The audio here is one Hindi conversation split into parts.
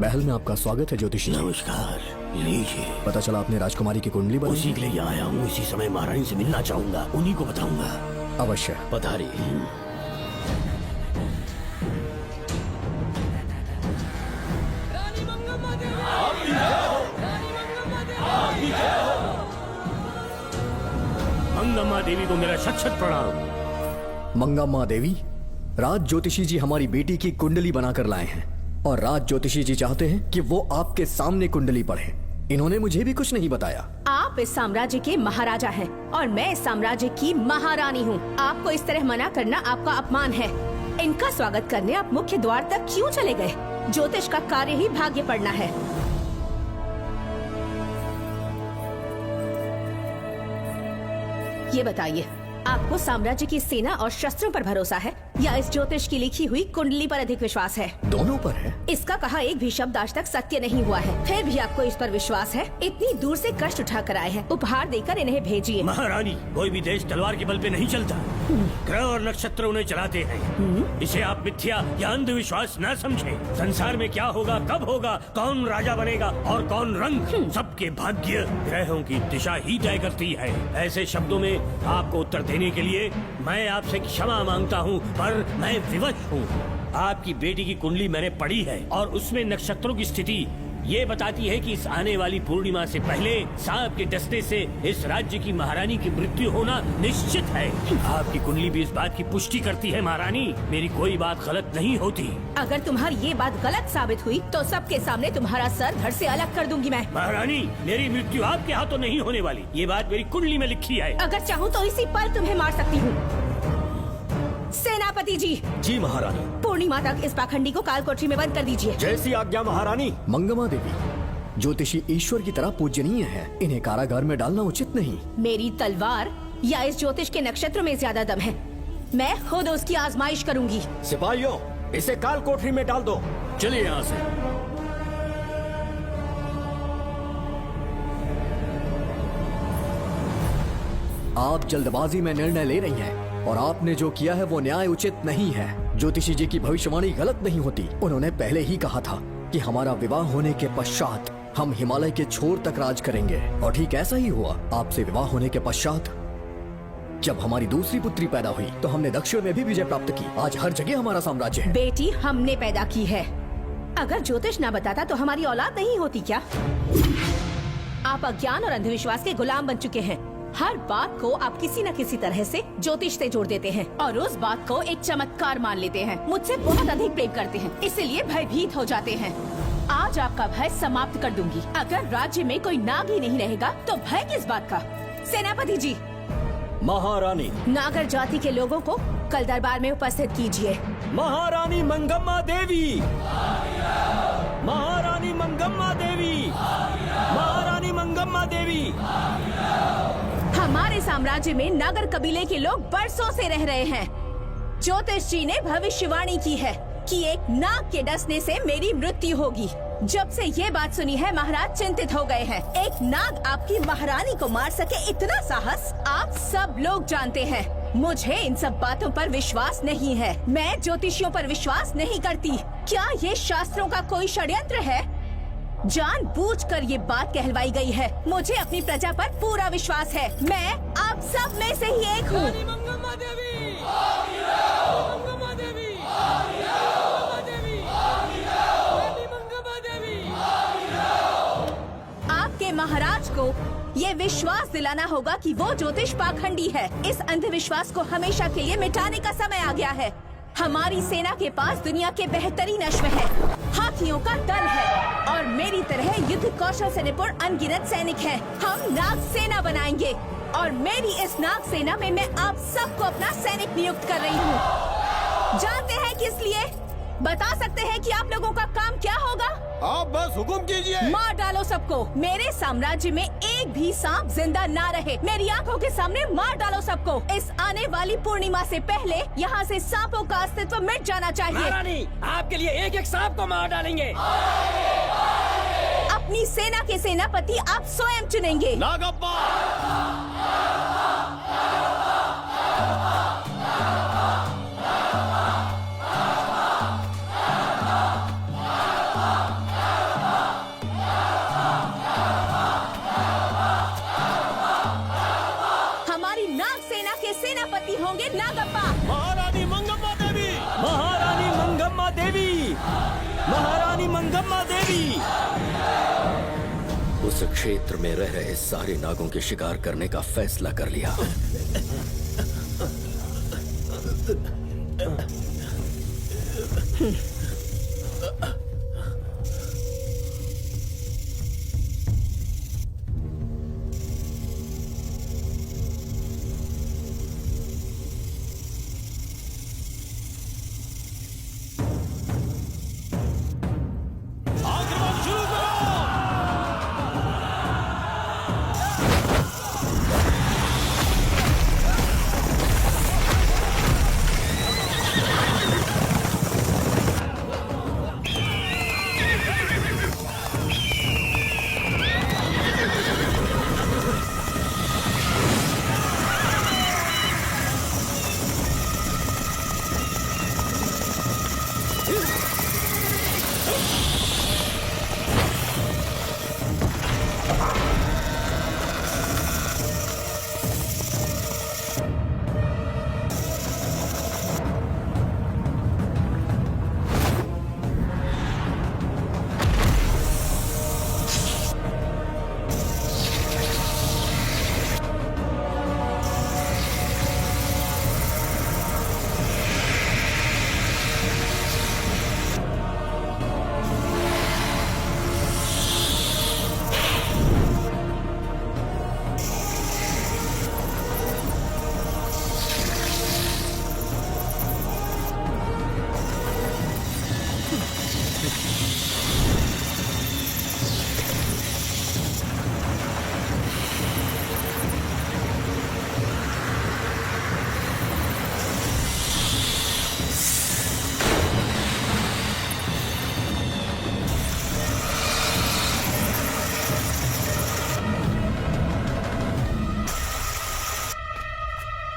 महल में आपका स्वागत है ज्योतिषी। नमस्कार, लीजिए। पता चला आपने राजकुमारी की कुंडली बनाई। उसी के लिए आया हूँ। इसी समय महारानी से मिलना चाहूंगा, उन्हीं को बताऊंगा। अवश्य पधारिए। मंगम्मा देवी को मेरा शत शत प्रणाम। मंगम्मा देवी, राज ज्योतिषी जी हमारी बेटी की कुंडली बनाकर लाए हैं और राज ज्योतिषी जी चाहते हैं कि वो आपके सामने कुंडली पढ़े। इन्होंने मुझे भी कुछ नहीं बताया। आप इस साम्राज्य के महाराजा हैं और मैं इस साम्राज्य की महारानी हूँ। आपको इस तरह मना करना आपका अपमान है। इनका स्वागत करने आप मुख्य द्वार तक क्यों चले गए? ज्योतिष का कार्य ही भाग्य पढ़ना है। ये बताइए, आपको साम्राज्य की सेना और शस्त्रों पर भरोसा है या इस ज्योतिष की लिखी हुई कुंडली पर अधिक विश्वास है? दोनों पर है। इसका कहा एक भी शब्द आज तक सत्य नहीं हुआ है, फिर भी आपको इस पर विश्वास है? इतनी दूर से कष्ट उठा कर आए हैं, उपहार देकर इन्हें भेजिए। महारानी, कोई भी देश तलवार के बल पे नहीं चलता। ग्रह और नक्षत्र उन्हें चलाते हैं। इसे आप मिथ्या या अंधविश्वास न समझें। संसार में क्या होगा, कब होगा, कौन राजा बनेगा और कौन रंग, सबके भाग्य ग्रहों की दिशा ही तय करती है। ऐसे शब्दों में आपको उत्तर देने के लिए मैं आपसे क्षमा मांगता हूँ, पर मैं विवश हूँ। आपकी बेटी की कुंडली मैंने पढ़ी है और उसमें नक्षत्रों की स्थिति ये बताती है कि इस आने वाली पूर्णिमा से पहले सांप के डसने से इस राज्य की महारानी की मृत्यु होना निश्चित है। आपकी कुंडली भी इस बात की पुष्टि करती है। महारानी, मेरी कोई बात गलत नहीं होती। अगर तुम्हारी ये बात गलत साबित हुई तो सबके सामने तुम्हारा सर धड़ से अलग कर दूंगी मैं। महारानी, मेरी मृत्यु आपके हाथों नहीं होने वाली, ये बात मेरी कुंडली में लिखी है। अगर चाहूँ तो इसी पल तुम्हें मार सकती हूँ। सेनापति जी। जी महारानी। पूर्णिमा तक इस पाखंडी को काल कोठरी में बंद कर दीजिए। जैसी आज्ञा महारानी। मंगम्मा देवी, ज्योतिषी ईश्वर की तरह पूजनीय है, इन्हें कारागार में डालना उचित नहीं। मेरी तलवार या इस ज्योतिष के नक्षत्र में ज्यादा दम है। मैं खुद उसकी आजमाइश करूंगी। सिपाहियों, इसे काल कोठरी में डाल दो। चलिए यहाँ से। आप जल्दबाजी में निर्णय ले रही हैं और आपने जो किया है वो न्याय उचित नहीं है। ज्योतिषी जी की भविष्यवाणी गलत नहीं होती। उन्होंने पहले ही कहा था कि हमारा विवाह होने के पश्चात हम हिमालय के छोर तक राज करेंगे और ठीक ऐसा ही हुआ। आपसे विवाह होने के पश्चात जब हमारी दूसरी पुत्री पैदा हुई तो हमने दक्षिण में भी विजय प्राप्त की। आज हर जगह हमारा साम्राज्य है। बेटी हमने पैदा की है। अगर ज्योतिष ना बताता तो हमारी औलाद नहीं होती क्या? आप अज्ञान और अंधविश्वास के गुलाम बन चुके हैं। हर बात को आप किसी न किसी तरह से ज्योतिष से जोड़ देते हैं और उस बात को एक चमत्कार मान लेते हैं। मुझसे बहुत अधिक प्रेम करते हैं, इसीलिए भयभीत हो जाते हैं। आज आपका भय समाप्त कर दूंगी। अगर राज्य में कोई नाग ही नहीं रहेगा तो भय किस बात का? सेनापति जी। महारानी। नागर जाति के लोगों को कल दरबार में उपस्थित कीजिए। महारानी मंगम्मा देवी। महारानी मंगम्मा देवी। महारानी मंगम्मा देवी। हमारे साम्राज्य में नागर कबीले के लोग बरसों से रह रहे हैं। ज्योतिष जी ने भविष्यवाणी की है कि एक नाग के डसने से मेरी मृत्यु होगी। जब से ये बात सुनी है महाराज चिंतित हो गए हैं। एक नाग आपकी महारानी को मार सके, इतना साहस आप सब लोग जानते हैं। मुझे इन सब बातों पर विश्वास नहीं है। मैं ज्योतिषियों पर विश्वास नहीं करती। क्या ये शास्त्रों का कोई षड्यंत्र है? जानबूझकर ये बात कहलवाई गई है। मुझे अपनी प्रजा पर पूरा विश्वास है। मैं आप सब में से ही एक हूँ। मंगम्मा देवी। मंगम्मा देवी। मंगम्मा देवी। आपके महाराज को ये विश्वास दिलाना होगा कि वो ज्योतिष पाखंडी है। इस अंधविश्वास को हमेशा के लिए मिटाने का समय आ गया है। हमारी सेना के पास दुनिया के बेहतरीन अश्व है, हाथियों का दल है और मेरी तरह युद्ध कौशल से निपुण अनगिनत सैनिक हैं। हम नाग सेना बनाएंगे और मेरी इस नाग सेना में मैं आप सबको अपना सैनिक नियुक्त कर रही हूँ। जानते हैं किस लिए? बता सकते हैं कि आप लोगों का काम क्या होगा? आप बस हुक्म कीजिए। मार डालो सबको। मेरे साम्राज्य में एक भी सांप जिंदा ना रहे। मेरी आंखों के सामने मार डालो सबको। इस आने वाली पूर्णिमा से पहले यहाँ से सांपों का अस्तित्व मिट जाना चाहिए। महारानी, आपके लिए एक एक सांप को मार डालेंगे। अपनी सेना के सेनापति आप स्वयं चुनेंगे। नागप्पा। नागप्पा। महारानी मंगम्मा देवी, महारानी मंगम्मा देवी, महारानी मंगम्मा देवी। उस क्षेत्र में रह रहे सारे नागों के शिकार करने का फैसला कर लिया। आक्रमण शुरू करो।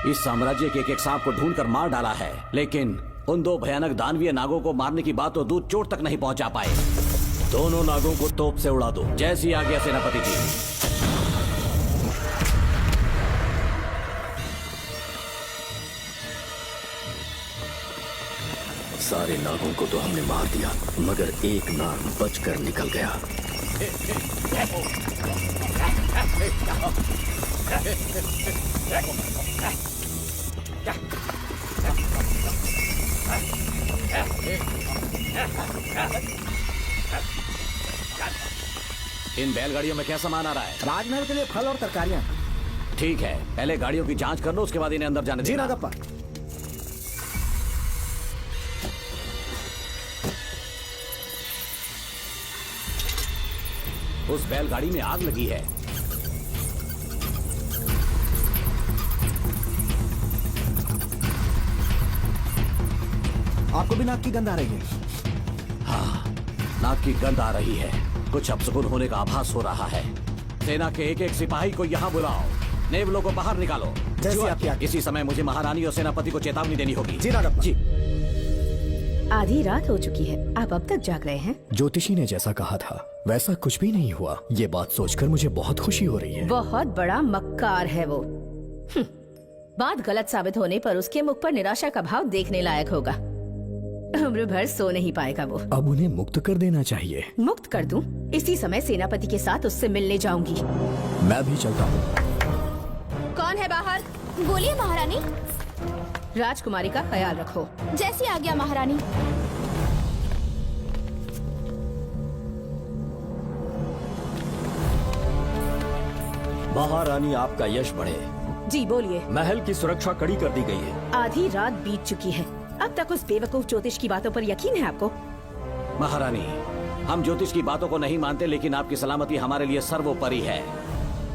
इस साम्राज्य के एक सांप को ढूंढकर मार डाला है, लेकिन उन दो भयानक दानवीय नागों को मारने की बात तो दूध चोट तक नहीं पहुंचा पाए। दोनों नागों को तोप से उड़ा दो। जैसी आज्ञा सेनापति जी। सारे नागों को तो हमने मार दिया, मगर एक नाग बचकर निकल गया। इन बैलगाड़ियों में क्या सामान आ रहा है? राजमहल के लिए फल और तरकारियां। ठीक है, पहले गाड़ियों की जांच कर लो, उसके बाद इन्हें अंदर जाने जी देना। नागप्पा। उस बैलगाड़ी में आग लगी है। आपको भी नाक की गंध आ रही है? हाँ, नाक की गंध आ रही है। कुछ अपशकुन होने का आभास हो रहा है। सेना के एक एक सिपाही को यहाँ बुलाओ। नेवलों को बाहर निकालो। जैसी आपकी आज्ञा। इसी समय मुझे महारानी और सेनापति को चेतावनी देनी होगी। जी नागप्पा। जी। आधी रात हो चुकी है, आप अब तक जाग रहे हैं? ज्योतिषी ने जैसा कहा था वैसा कुछ भी नहीं हुआ। ये बात सोचकर मुझे बहुत खुशी हो रही है। बहुत बड़ा मक्कार है वो। बात गलत साबित होने पर उसके मुख पर निराशा का भाव देखने लायक होगा। उम्र भर सो नहीं पाएगा वो। अब उन्हें मुक्त कर देना चाहिए। मुक्त कर दूं? इसी समय सेनापति के साथ उससे मिलने जाऊंगी। मैं भी चलता हूँ। कौन है बाहर? बोलिए महारानी। राजकुमारी का ख्याल रखो। जैसी आज्ञा महारानी। महारानी आपका यश बढ़े। जी बोलिए। महल की सुरक्षा कड़ी कर दी गई है। आधी रात बीत चुकी है, अब तक उस बेवकूफ ज्योतिष की बातों पर यकीन है आपको? महारानी, हम ज्योतिष की बातों को नहीं मानते, लेकिन आपकी सलामती हमारे लिए सर्वोपरि है।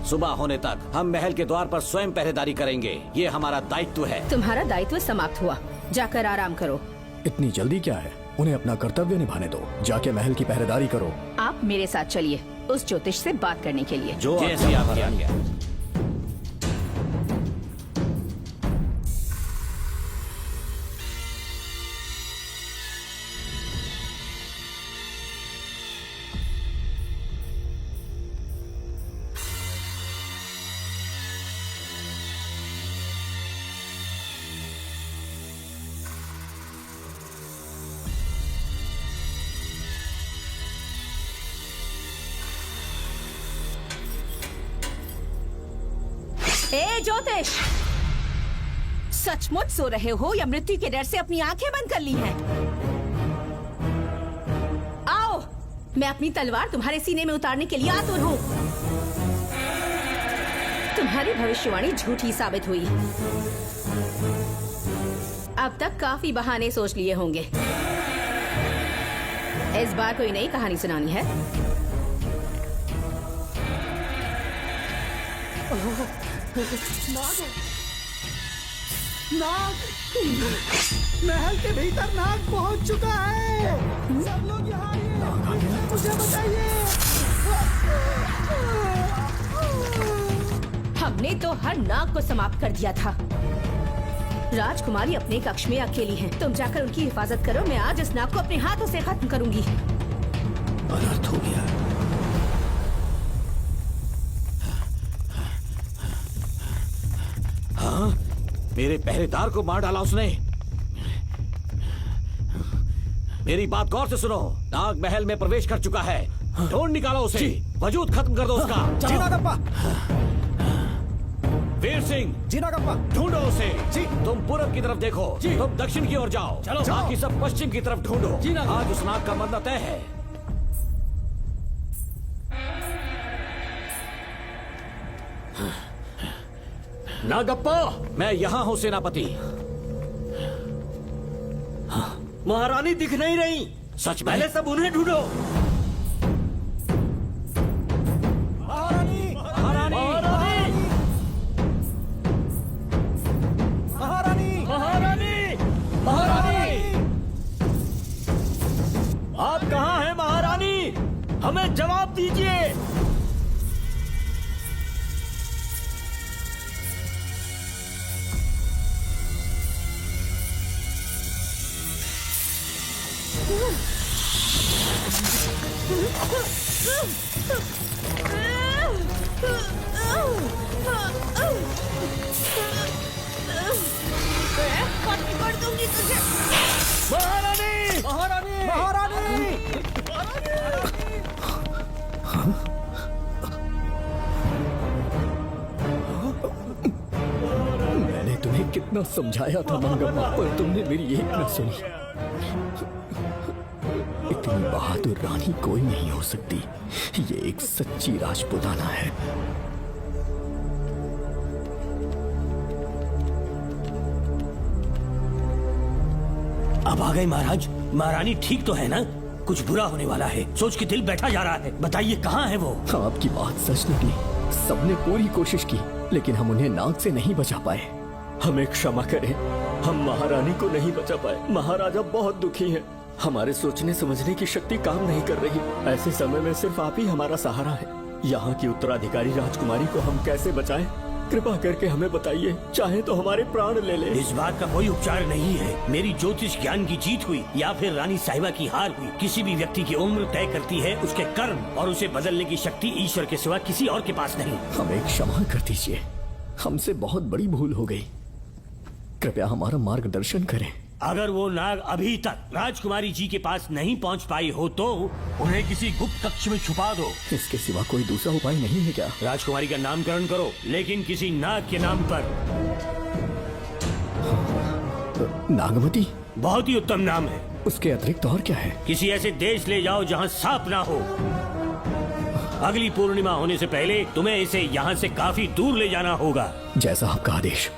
सुबह होने तक हम महल के द्वार पर स्वयं पहरेदारी करेंगे। ये हमारा दायित्व है। तुम्हारा दायित्व समाप्त हुआ, जाकर आराम करो। इतनी जल्दी क्या है? उन्हें अपना कर्तव्य निभाने दो। जाके महल की पहरेदारी करो। आप मेरे साथ चलिए उस ज्योतिष से बात करने के लिए। जो जैसी आपकी आज्ञा। ए ज्योतिष, सचमुच सो रहे हो या मृत्यु के डर से अपनी आंखें बंद कर ली हैं? आओ, मैं अपनी तलवार तुम्हारे सीने में उतारने के लिए आतुर हूँ। तुम्हारी भविष्यवाणी झूठी साबित हुई। अब तक काफी बहाने सोच लिए होंगे। इस बार कोई नई कहानी सुनानी है? नाग, महल के भीतर नाग पहुंच चुका है। सब लोग यहाँ आइए, मुझे बचाइए। हमने तो हर नाग को समाप्त कर दिया था। राजकुमारी अपने कक्ष में अकेली है। तुम जाकर उनकी हिफाजत करो। मैं आज इस नाग को अपने हाथों से खत्म करूंगी। अनर्थ हो गया। हाँ, मेरे पहरेदार को मार डाला उसने। मेरी बात गौर से सुनो। नाग महल में प्रवेश कर चुका है। ढूंढ निकालो उसे। वजूद खत्म कर दो उसका। जी नागप्पा। वीर सिंह, जी नागप्पा। ढूंढो उसे। जी। तुम पूरब की तरफ देखो। जी। तुम दक्षिण की ओर जाओ। चलो। बाकी सब पश्चिम की तरफ ढूंढो। जी नागप्पा। आज उस नाग का मरना तय है। नागप्पा, मैं यहाँ हूँ सेनापति। महारानी दिख नहीं रही। सच में? पहले सब उन्हें ढूंढो। महारानी, महारानी, महारानी, महारानी, महारानी, आप कहाँ हैं महारानी? हमें जवाब दीजिए। कर दूंगी तुझे। महारानी, महारानी, महारानी। मैंने तुम्हें कितना समझाया था मंगम्मा, पर तुमने मेरी एक न सुनी। इतनी बहादुर रानी कोई नहीं हो सकती। ये एक सच्ची राजपुताना है। अब आ गए महाराज। महारानी ठीक तो है ना? कुछ बुरा होने वाला है, सोच के दिल बैठा जा रहा है। बताइए कहाँ है वो? आपकी बात सच निकली। सबने पूरी कोशिश की, लेकिन हम उन्हें नाग से नहीं बचा पाए। हमें क्षमा करें, हम महारानी को नहीं बचा पाए। महाराजा बहुत दुखी हैं। हमारे सोचने समझने की शक्ति काम नहीं कर रही। ऐसे समय में सिर्फ आप ही हमारा सहारा है। यहाँ की उत्तराधिकारी राजकुमारी को हम कैसे बचाएं? कृपा करके हमें बताइए, चाहे तो हमारे प्राण ले ले। इस बात का कोई उपचार नहीं है। मेरी ज्योतिष ज्ञान की जीत हुई या फिर रानी साहिबा की हार हुई। किसी भी व्यक्ति की उम्र तय करती है उसके कर्म, और उसे बदलने की शक्ति ईश्वर के सिवा किसी और के पास नहीं। हमें क्षमा कर दीजिए, हमसे बहुत बड़ी भूल हो गई। कृपया हमारा मार्गदर्शन करें। अगर वो नाग अभी तक राजकुमारी जी के पास नहीं पहुंच पाई हो तो उन्हें किसी गुप्त कक्ष में छुपा दो। इसके सिवा कोई दूसरा उपाय नहीं है क्या? राजकुमारी का नामकरण करो, लेकिन किसी नाग के नाम पर। नागमती? बहुत ही उत्तम नाम है। उसके अतिरिक्त और क्या है? किसी ऐसे देश ले जाओ जहाँ सांप ना हो। अगली पूर्णिमा होने से पहले तुम्हें इसे यहाँ से काफी दूर ले जाना होगा। जैसा आपका आदेश।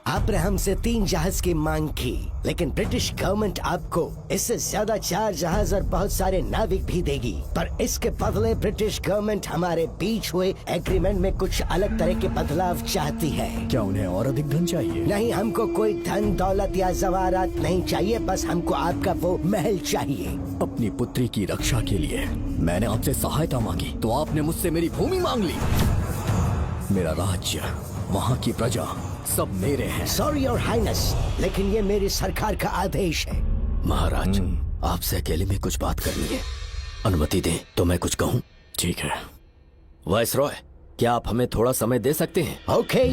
आपने हमसे 3 जहाज की मांग की, लेकिन ब्रिटिश गवर्नमेंट आपको इससे ज्यादा 4 जहाज और बहुत सारे नाविक भी देगी। पर इसके बदले ब्रिटिश गवर्नमेंट हमारे बीच हुए एग्रीमेंट में कुछ अलग तरह के बदलाव चाहती है। क्या उन्हें और अधिक धन चाहिए? नहीं, हमको कोई धन दौलत या जवाहरात नहीं चाहिए। बस हमको आपका वो महल चाहिए। अपनी पुत्री की रक्षा के लिए मैंने आपसे सहायता मांगी तो आपने मुझसे मेरी भूमि मांग ली। मेरा राज्य, वहाँ की प्रजा सब मेरे हैं। सॉरी योर हाइनेस, लेकिन ये मेरी सरकार का आदेश है। महाराज, आपसे अकेले में कुछ बात करनी है। अनुमति दें तो मैं कुछ कहूँ? ठीक है। वायसरॉय, क्या आप हमें थोड़ा समय दे सकते हैं? ओके।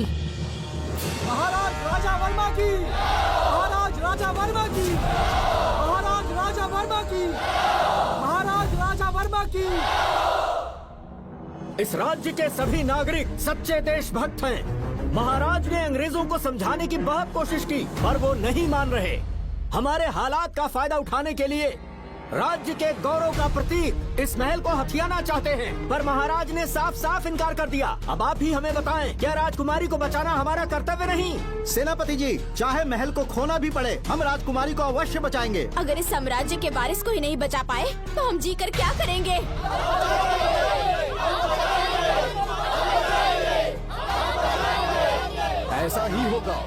महाराज राजा वर्मा की, महाराज राजा वर्मा की, महाराज राजा वर्मा की, महाराज राजा वर्मा की। इस राज्य के सभी नागरिक सच्चे देशभक्त हैं। महाराज ने अंग्रेजों को समझाने की बहुत कोशिश की, पर वो नहीं मान रहे। हमारे हालात का फायदा उठाने के लिए राज्य के गौरव का प्रतीक इस महल को हथियाना चाहते हैं, पर महाराज ने साफ साफ इनकार कर दिया। अब आप ही हमें बताएं, क्या राजकुमारी को बचाना हमारा कर्तव्य नहीं? सेनापति जी, चाहे महल को खोना भी पड़े, हम राजकुमारी को अवश्य बचाएंगे। अगर इस साम्राज्य के वारिस को ही नहीं बचा पाए तो हम जीकर क्या करेंगे? ऐसा ही होगा।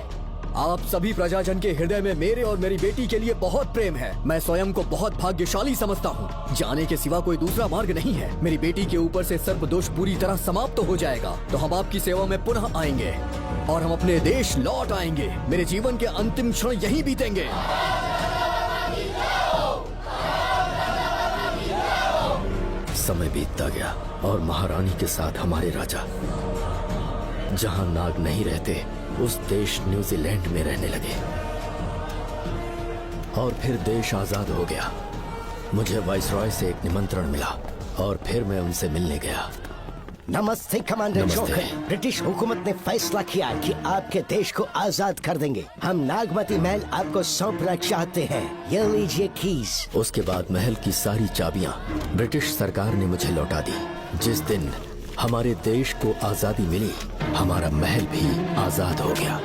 आप सभी प्रजाजन के हृदय में मेरे और मेरी बेटी के लिए बहुत प्रेम है। मैं स्वयं को बहुत भाग्यशाली समझता हूँ। जाने के सिवा कोई दूसरा मार्ग नहीं है। मेरी बेटी के ऊपर से सर्प दोष पूरी तरह समाप्त हो जाएगा तो हम आपकी सेवा में पुनः आएंगे और हम अपने देश लौट आएंगे। मेरे जीवन के अंतिम क्षण यहीं बीतेंगे। समय बीतता गया और महारानी के साथ हमारे राजा जहाँ नाग नहीं रहते उस देश न्यूजीलैंड में रहने लगे और फिर देश आजाद हो गया। मुझे वाइसरॉय से एक निमंत्रण मिला और फिर मैं उनसे मिलने गया। नमस्ते कमांडर नमस्ते। जोकर। ब्रिटिश हुकूमत ने फैसला किया कि आपके देश को आजाद कर देंगे। हम नागमती महल आपको सौंपना चाहते हैं। ये लीजिए कीज। उसके बाद महल की सारी चाबियां ब्रिटिश सरकार ने मुझे लौटा दी। जिस दिन हमारे देश को आजादी मिली, हमारा महल भी आजाद हो गया।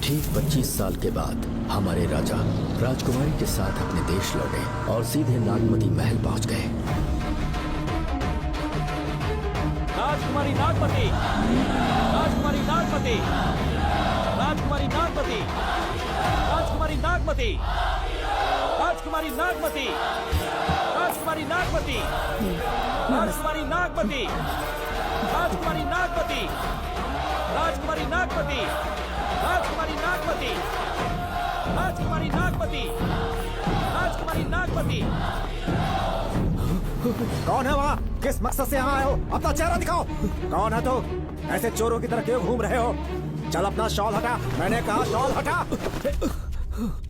ठीक 25 साल के बाद हमारे राजा राजकुमारी के साथ अपने देश लौटे और सीधे नागमती महल पहुंच गए। राजकुमारी नागमती, राजकुमारी नागमती, राजकुमारी नागमती, राजकुमारी नागमती, राजकुमारी नागमती, राजकुमारी नागमती, राजकुमारी नागमती, राजकुमारी नागमती, राजकुमारी नागमती, राजकुमारी नागमती, राजकुमारी नागमती, राजकुमारी नागमती। कौन है वहाँ? किस मकसद से यहाँ आए हो? अपना चेहरा दिखाओ। कौन है तो? ऐसे चोरों की तरह क्यों घूम रहे हो? चल अपना शॉल हटा। मैंने कहा शॉल हटा।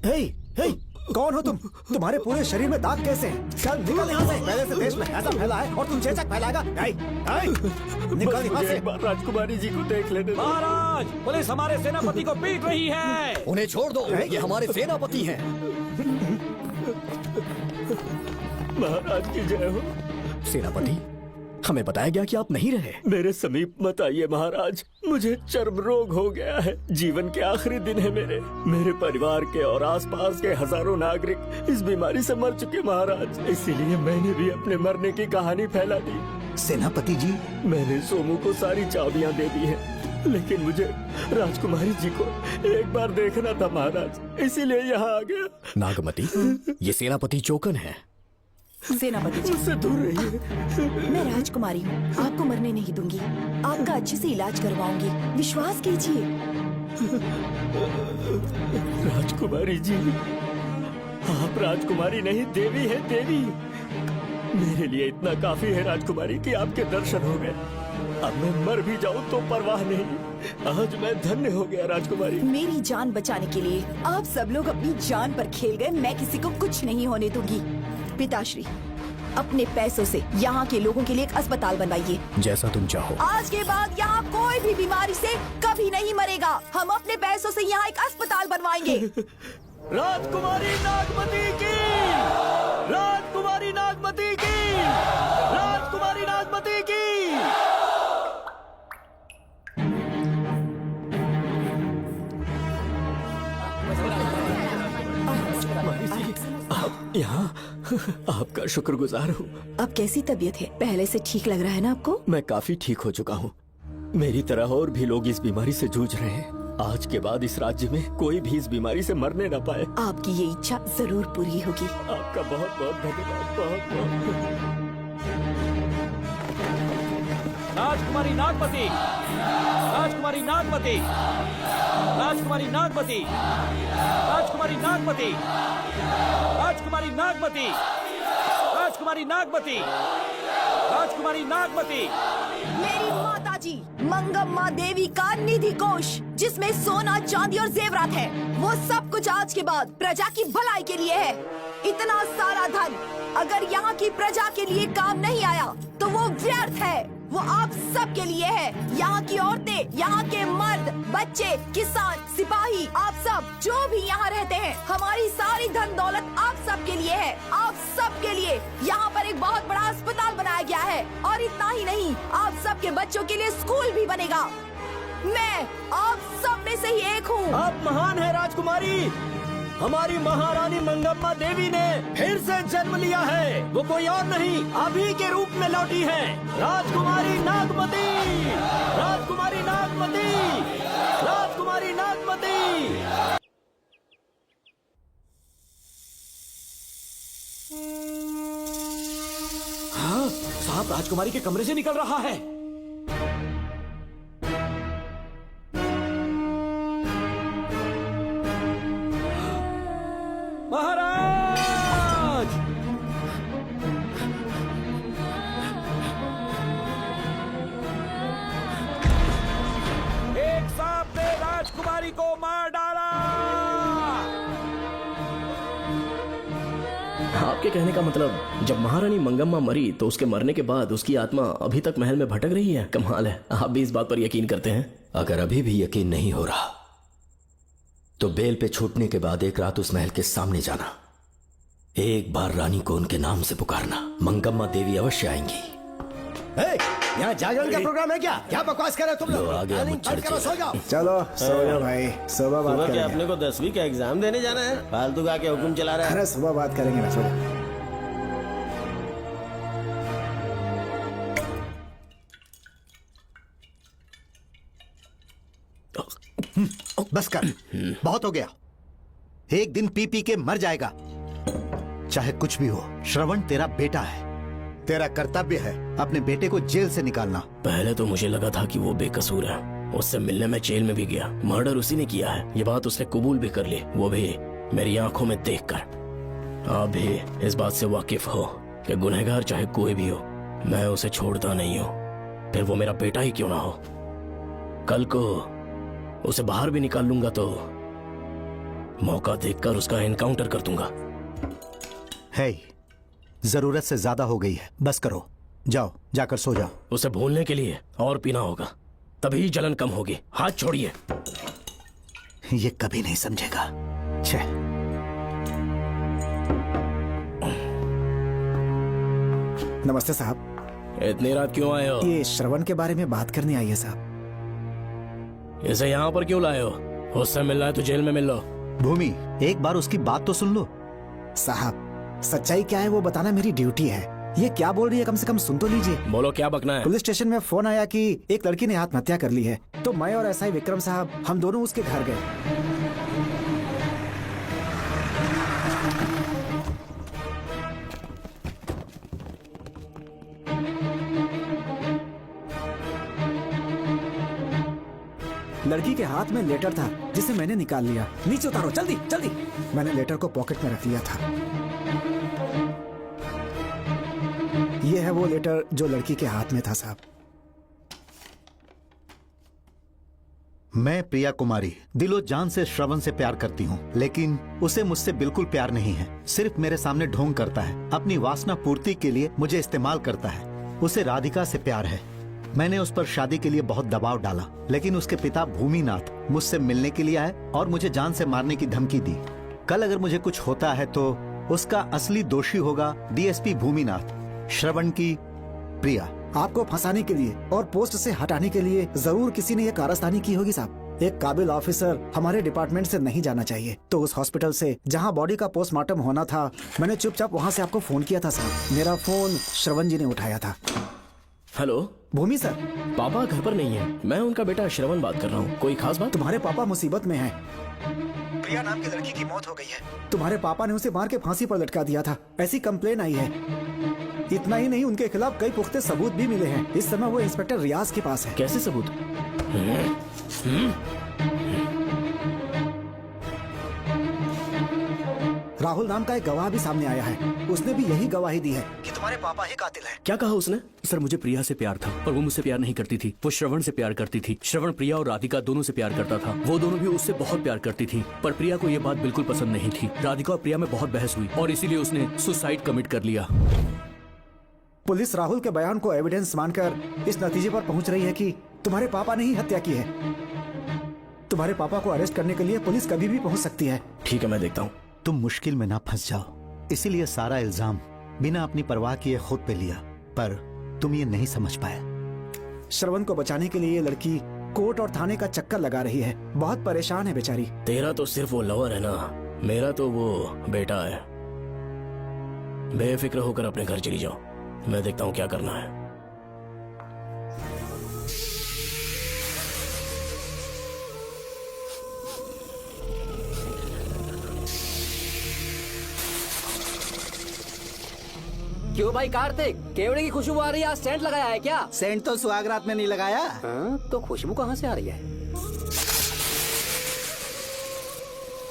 हे, हे, कौन हो तुम? तुम्हारे पूरे शरीर में दाग कैसे हैं? चल निकल यहाँ से। पहले से देश में ऐसा फैला है और तुम चेचक फैलाएगा? निकल यहाँ से। राजकुमारी जी को देख लेने दो। महाराज, पुलिस हमारे सेनापति को पीट रही है। उन्हें छोड़ दो, ये हमारे सेनापति हैं। महाराज की जय हो। सेनापति, हमें बताया गया कि आप नहीं रहे। मेरे समीप मत आइए महाराज, मुझे चर्म रोग हो गया है। जीवन के आखिरी दिन है मेरे परिवार के और आसपास के हजारों नागरिक इस बीमारी से मर चुके महाराज। इसीलिए मैंने भी अपने मरने की कहानी फैला दी। सेनापति जी, मैंने सोमू को सारी चाबियां दे दी हैं, लेकिन मुझे राजकुमारी जी को एक बार देखना था महाराज, इसीलिए यहाँ आ गया। नागमती, ये सेनापति चोकन है। सेनापति जी, मुझसे दूर रहिए। मैं राजकुमारी हूँ, आपको मरने नहीं दूंगी। आपका अच्छे से इलाज करवाऊंगी, विश्वास कीजिए। राजकुमारी जी, आप राजकुमारी नहीं देवी है, देवी। मेरे लिए इतना काफी है राजकुमारी कि आपके दर्शन हो गए। अब मैं मर भी जाऊं तो परवाह नहीं। आज मैं धन्य हो गया राजकुमारी। मेरी जान बचाने के लिए आप सब लोग अपनी जान पर खेल गए। मैं किसी को कुछ नहीं होने दूंगी। पिताश्री, अपने पैसों से यहाँ के लोगों के लिए एक अस्पताल बनवाइए। जैसा तुम चाहो। आज के बाद यहाँ कोई भी बीमारी से कभी नहीं मरेगा। हम अपने पैसों से यहाँ एक अस्पताल बनवाएंगे। राजकुमारी नागमती की, राजकुमारी नागमती की, राजकुमारी नागमती की। आप यहाँ, आपका शुक्रगुजार हूँ। अब कैसी तबीयत है? पहले से ठीक लग रहा है ना आपको? मैं काफी ठीक हो चुका हूँ। मेरी तरह और भी लोग इस बीमारी से जूझ रहे हैं। आज के बाद इस राज्य में कोई भी इस बीमारी से मरने न पाए। आपकी ये इच्छा जरूर पूरी होगी। आपका बहुत बहुत धन्यवाद। बहुत बहुत। राजकुमारी नागमती, राजकुमारी नागमती, राजकुमारी नागमती, राजकुमारी नागमती, राजकुमारी नागमती, राजकुमारी नागमती, राजकुमारी नागमती। मेरी माता जी मंगम्मा देवी का निधि कोष, जिसमें सोना, चांदी और जेवरात है, वो सब कुछ आज के बाद प्रजा की भलाई के लिए है। इतना सारा धन अगर यहाँ की प्रजा के लिए काम नहीं आया तो वो व्यर्थ है। वो आप सब के लिए है। यहाँ की औरतें, यहाँ के मर्द, बच्चे, किसान, सिपाही, आप सब जो भी यहाँ रहते हैं, हमारी सारी धन दौलत आप सब के लिए है। आप सब के लिए यहाँ पर एक बहुत बड़ा अस्पताल बनाया गया है और इतना ही नहीं, आप सब के बच्चों के लिए स्कूल भी बनेगा। मैं आप सब में से ही एक हूँ। आप महान है राजकुमारी। हमारी महारानी मंगम्मा देवी ने फिर से जन्म लिया है। वो कोई और नहीं, आप ही के रूप में लौटी है। राजकुमारी नागमती, राजकुमारी नागमती, राजकुमारी नागमती। हाँ, सांप राजकुमारी के कमरे से निकल रहा है। महाराज! एक सांप ने राजकुमारी को मार डाला। आपके कहने का मतलब जब महारानी मंगम्मा मरी तो उसके मरने के बाद उसकी आत्मा अभी तक महल में भटक रही है? कमाल है, आप भी इस बात पर यकीन करते हैं? अगर अभी भी यकीन नहीं हो रहा तो बेल पे छूटने के बाद एक रात उस महल के सामने जाना, एक बार रानी को उनके नाम से पुकारना, मंगम्मा देवी अवश्य आएंगी। यहाँ जागरण का प्रोग्राम है क्या? क्या बकवास कर रहे हो तुम लोग? आ गया मुझ करो, सो जाओ। चलो सो जाओ भाई, सुबह बात क्या करेंगे। अपने को 10वीं का एग्जाम देने जाना है? फालतू का के हुक्म चला रहा है। अरे सुबह बात करेंगे ना, सो जाओ। बस कर, बहुत हो गया। एक दिन पी पी के मर जाएगा। चाहे कुछ भी हो, श्रवण तेरा बेटा है। तेरा कर्तव्य है अपने बेटे को जेल से निकालना। पहले तो मुझे लगा था कि वो बेकसूर है। उससे मिलने में जेल में भी गया। मर्डर उसी ने किया है, ये बात उसने कबूल भी कर ली, वो भी मेरी आंखों में देखकर। आप भी इस बात से वाकिफ हो कि गुनहगार चाहे कोई भी हो, मैं उसे छोड़ता नहीं हूँ, फिर वो मेरा बेटा ही क्यों ना हो। कल को उसे बाहर भी निकाल लूंगा तो मौका देखकर उसका एनकाउंटर कर दूंगा। है, जरूरत से ज्यादा हो गई है, बस करो। जाओ, जाकर सो जाओ। उसे भूलने के लिए और पीना होगा, तभी जलन कम होगी। हाथ छोड़िए। ये कभी नहीं समझेगा। छे। नमस्ते साहब। इतनी रात क्यों आए हो? ये श्रवण के बारे में बात करने आई है साहब। इसे यहाँ पर क्यों लाए हो? उससे मिलना है तो जेल में मिल लो। भूमि, एक बार उसकी बात तो सुन लो। साहब, सच्चाई क्या है वो बताना मेरी ड्यूटी है। ये क्या बोल रही है, कम से कम सुन तो लीजिए। बोलो, क्या बकना है? पुलिस स्टेशन में फोन आया कि एक लड़की ने आत्महत्या कर ली है, तो मैं और एसआई विक्रम साहब हम दोनों उसके घर गए। लड़की के हाथ में लेटर था जिसे मैंने निकाल लिया। नीचे उतारो, जल्दी जल्दी। मैंने लेटर को पॉकेट में रख लिया था। ये है वो लेटर जो लड़की के हाथ में था साहब। मैं प्रिया कुमारी दिलो जान से श्रवण से प्यार करती हूँ, लेकिन उसे मुझसे बिल्कुल प्यार नहीं है। सिर्फ मेरे सामने ढोंग करता है, अपनी वासना पूर्ति के लिए मुझे इस्तेमाल करता है। उसे राधिका से प्यार है। मैंने उस पर शादी के लिए बहुत दबाव डाला, लेकिन उसके पिता भूमिनाथ मुझसे मिलने के लिए आए और मुझे जान से मारने की धमकी दी। कल अगर मुझे कुछ होता है तो उसका असली दोषी होगा डीएसपी भूमिनाथ। श्रवण की प्रिया। आपको फंसाने के लिए और पोस्ट से हटाने के लिए जरूर किसी ने ये कारस्तानी की होगी साहब। एक काबिल ऑफिसर हमारे डिपार्टमेंट से नहीं जाना चाहिए। तो उस हॉस्पिटल से जहां बॉडी का पोस्टमार्टम होना था, मैंने चुपचाप वहां से आपको फोन किया था साहब। मेरा फोन श्रवण जी ने उठाया था। हेलो भूमि सर। पापा घर पर नहीं है, मैं उनका बेटा श्रवण बात कर रहा हूँ। कोई खास बात? तुम्हारे पापा मुसीबत में हैं। प्रिया नाम की लड़की की मौत हो गई है। तुम्हारे पापा ने उसे मार के फांसी पर लटका दिया था, ऐसी कंप्लेन आई है। इतना ही नहीं, उनके खिलाफ कई पुख्ते सबूत भी मिले हैं। इस समय वो इंस्पेक्टर रियाज के पास है। कैसे सबूत? राहुल नाम का एक गवाह भी सामने आया है। उसने भी यही गवाही दी है कि तुम्हारे पापा ही कातिल है। क्या कहा उसने? सर मुझे प्रिया से प्यार था, पर वो मुझसे प्यार नहीं करती थी। वो श्रवण से प्यार करती थी। श्रवण प्रिया और राधिका दोनों से प्यार करता था। वो दोनों भी उससे बहुत प्यार करती थी, पर प्रिया को ये बात बिल्कुल पसंद नहीं थी। राधिका और प्रिया में बहुत बहस हुई और इसीलिए उसने सुसाइड कमिट कर लिया। पुलिस राहुल के बयान को एविडेंस मानकर इस नतीजे पर पहुंच रही है कि तुम्हारे पापा ने ही हत्या की है। तुम्हारे पापा को अरेस्ट करने के लिए पुलिस कभी भी पहुंच सकती है। ठीक है, मैं देखता हूँ। तुम मुश्किल में ना फंस जाओ, इसीलिए सारा इल्जाम बिना अपनी परवाह किए खुद पे लिया, पर तुम ये नहीं समझ पाए। श्रवण को बचाने के लिए ये लड़की कोर्ट और थाने का चक्कर लगा रही है। बहुत परेशान है बेचारी। तेरा तो सिर्फ वो लवर है ना, मेरा तो वो बेटा है। बेफिक्र होकर अपने घर चली जाओ, मैं देखता हूँ क्या करना है। क्यों भाई कार्तिक, केवड़े की खुशबू आ रही है, आज सेंट लगाया है क्या? सेंट तो सुहाग रात में नहीं लगाया। तो खुशबू कहाँ से आ रही है?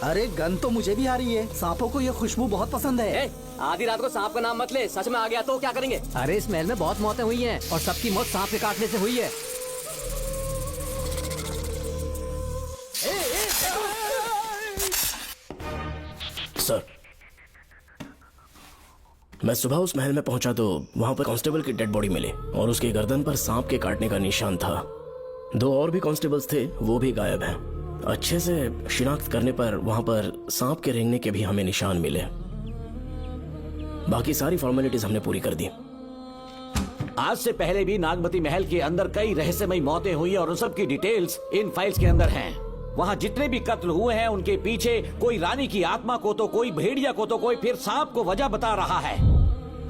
अरे गन तो मुझे भी आ रही है। सांपों को ये खुशबू बहुत पसंद है। आधी रात को सांप का नाम मत ले, सच में आ गया तो क्या करेंगे? अरे इस महल में बहुत मौतें हुई हैं और सबकी मौत सांप के काटने से हुई है। सर, मैं सुबह उस महल में पहुंचा तो वहां पर कांस्टेबल की डेड बॉडी मिली और उसकी गर्दन पर सांप के काटने का निशान था। 2 और भी कांस्टेबल्स थे, वो भी गायब हैं। अच्छे से शिनाख्त करने पर वहां पर सांप के रेंगने के भी हमें निशान मिले। बाकी सारी फॉर्मेलिटीज हमने पूरी कर दी। आज से पहले भी नागमती महल के अंदर कई रहस्यमयी मौतें हुई और उन सब की डिटेल्स इन फाइल्स के अंदर हैं। वहाँ जितने भी कत्ल हुए हैं उनके पीछे कोई रानी की आत्मा को तो कोई भेड़िया को तो कोई फिर सांप को वजह बता रहा है।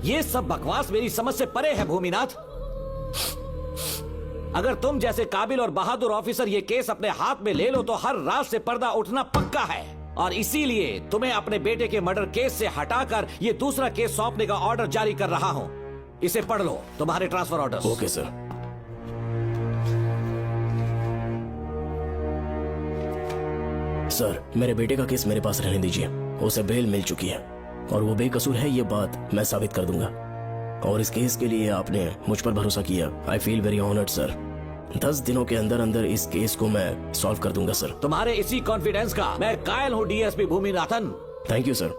ये सब बकवास मेरी समझ से परे है भूमिनाथ। अगर तुम जैसे काबिल और बहादुर ऑफिसर ये केस अपने हाथ में ले लो तो हर रात से पर्दा उठना पक्का है, और इसीलिए तुम्हें अपने बेटे के मर्डर केस से हटाकर ये दूसरा केस सौंपने का ऑर्डर जारी कर रहा हूँ। इसे पढ़ लो, तुम्हारे transfer order. Okay sir. Sir, मेरे बेटे का केस मेरे पास रहने दीजिए। उसे बेल मिल चुकी है और वो बेकसूर है, ये बात मैं साबित कर दूंगा। और इस केस के लिए आपने मुझ पर भरोसा किया। I feel very honoured sir. 10 दिनों के अंदर अंदर इस केस को मैं सॉल्व कर दूंगा सर। तुम्हारे इसी कॉन्फिडेंस का मैं कायल हूँ DSP Bhuminathan. Thank you sir.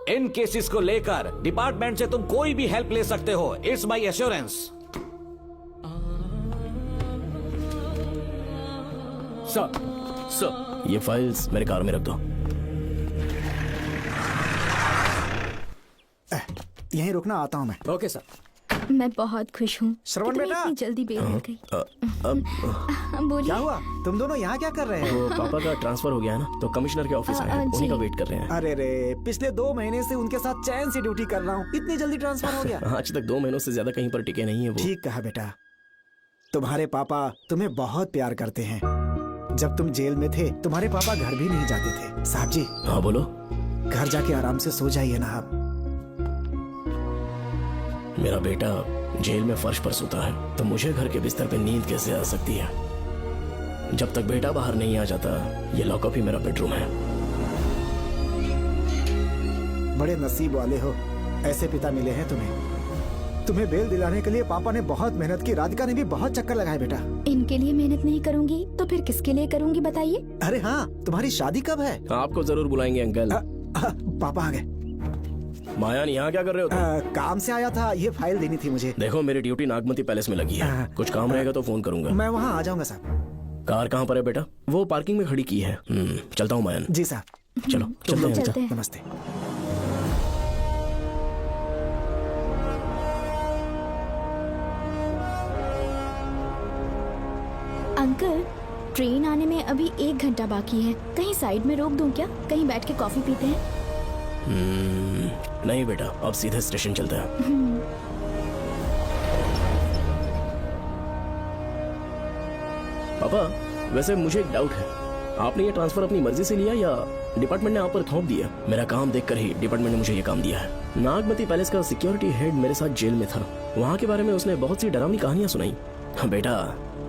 In cases को लेकर डिपार्टमेंट से तुम कोई भी हेल्प ले सकते हो। It's my assurance. सर, ये फाइल्स मेरे कार में रख दो। यहीं रुकना, आता हूँ मैं। Okay sir. मैं बहुत खुश हूँ। श्रवण बेटा, इतनी जल्दी बेल मिल गई। बोलिए। क्या हुआ? तुम दोनों यहाँ क्या कर रहे हो? वो पापा का ट्रांसफर हो गया है ना, तो कमिश्नर के ऑफिस आए हैं, उन्हीं का वेट कर रहे हैं। अरे रे, पिछले 2 महीने से उनके साथ चैन से ड्यूटी कर रहा हूँ, इतनी जल्दी ट्रांसफर हो गया? आज तक 2 महीनों से ज्यादा कहीं पर टिके नहीं है वो। ठीक कहा बेटा, तुम्हारे पापा तुम्हें बहुत प्यार करते हैं। जब तुम जेल में थे तुम्हारे पापा घर भी नहीं जाते थे। साहब जी। हाँ बोलो। घर जाके आराम से सो जाइए ना आप। मेरा बेटा जेल में फर्श पर सोता है तो मुझे घर के बिस्तर पे नींद कैसे आ सकती है? जब तक बेटा बाहर नहीं आ जाता, ये लॉकअप ही मेरा बेडरूम है। बड़े नसीब वाले हो, ऐसे पिता मिले हैं तुम्हें। तुम्हें बेल दिलाने के लिए पापा ने बहुत मेहनत की, राधिका ने भी बहुत चक्कर लगाए बेटा। इनके लिए मेहनत नहीं करूंगी तो फिर किसके लिए करूंगी बताइए? अरे हाँ, तुम्हारी शादी कब है? आपको जरूर बुलाएंगे अंकल। पापा आ गए। मायान, यहाँ क्या कर रहे हो तुम? काम से आया था, ये फाइल देनी थी मुझे। देखो, मेरी ड्यूटी नागमती पैलेस में लगी है। कुछ काम रहेगा तो फोन करूंगा। मैं वहाँ आ जाऊंगा साहब। कार कहाँ पर है बेटा? वो पार्किंग में खड़ी की है। चलता हूँ मायान। जी साहब। चलो चलते हैं। नमस्ते। अंकल, ट्रेन आने में अभी 1 घंटा बाकी है। कहीं साइड में रोक दूं क्या? कहीं बैठ के कॉफी पीते हैं? नहीं बेटा, अब सीधे स्टेशन चलते हैं। पापा, वैसे मुझे एक डाउट है। आपने ये ट्रांसफर अपनी मर्जी से लिया या डिपार्टमेंट ने आप पर थोप दिया? मेरा काम देखकर ही डिपार्टमेंट ने मुझे ये काम दिया है। नागमती पैलेस का सिक्योरिटी हेड मेरे साथ जेल में था। वहाँ के बारे में उसने बहुत सी डरावनी कहानियां सुनाई। बेटा,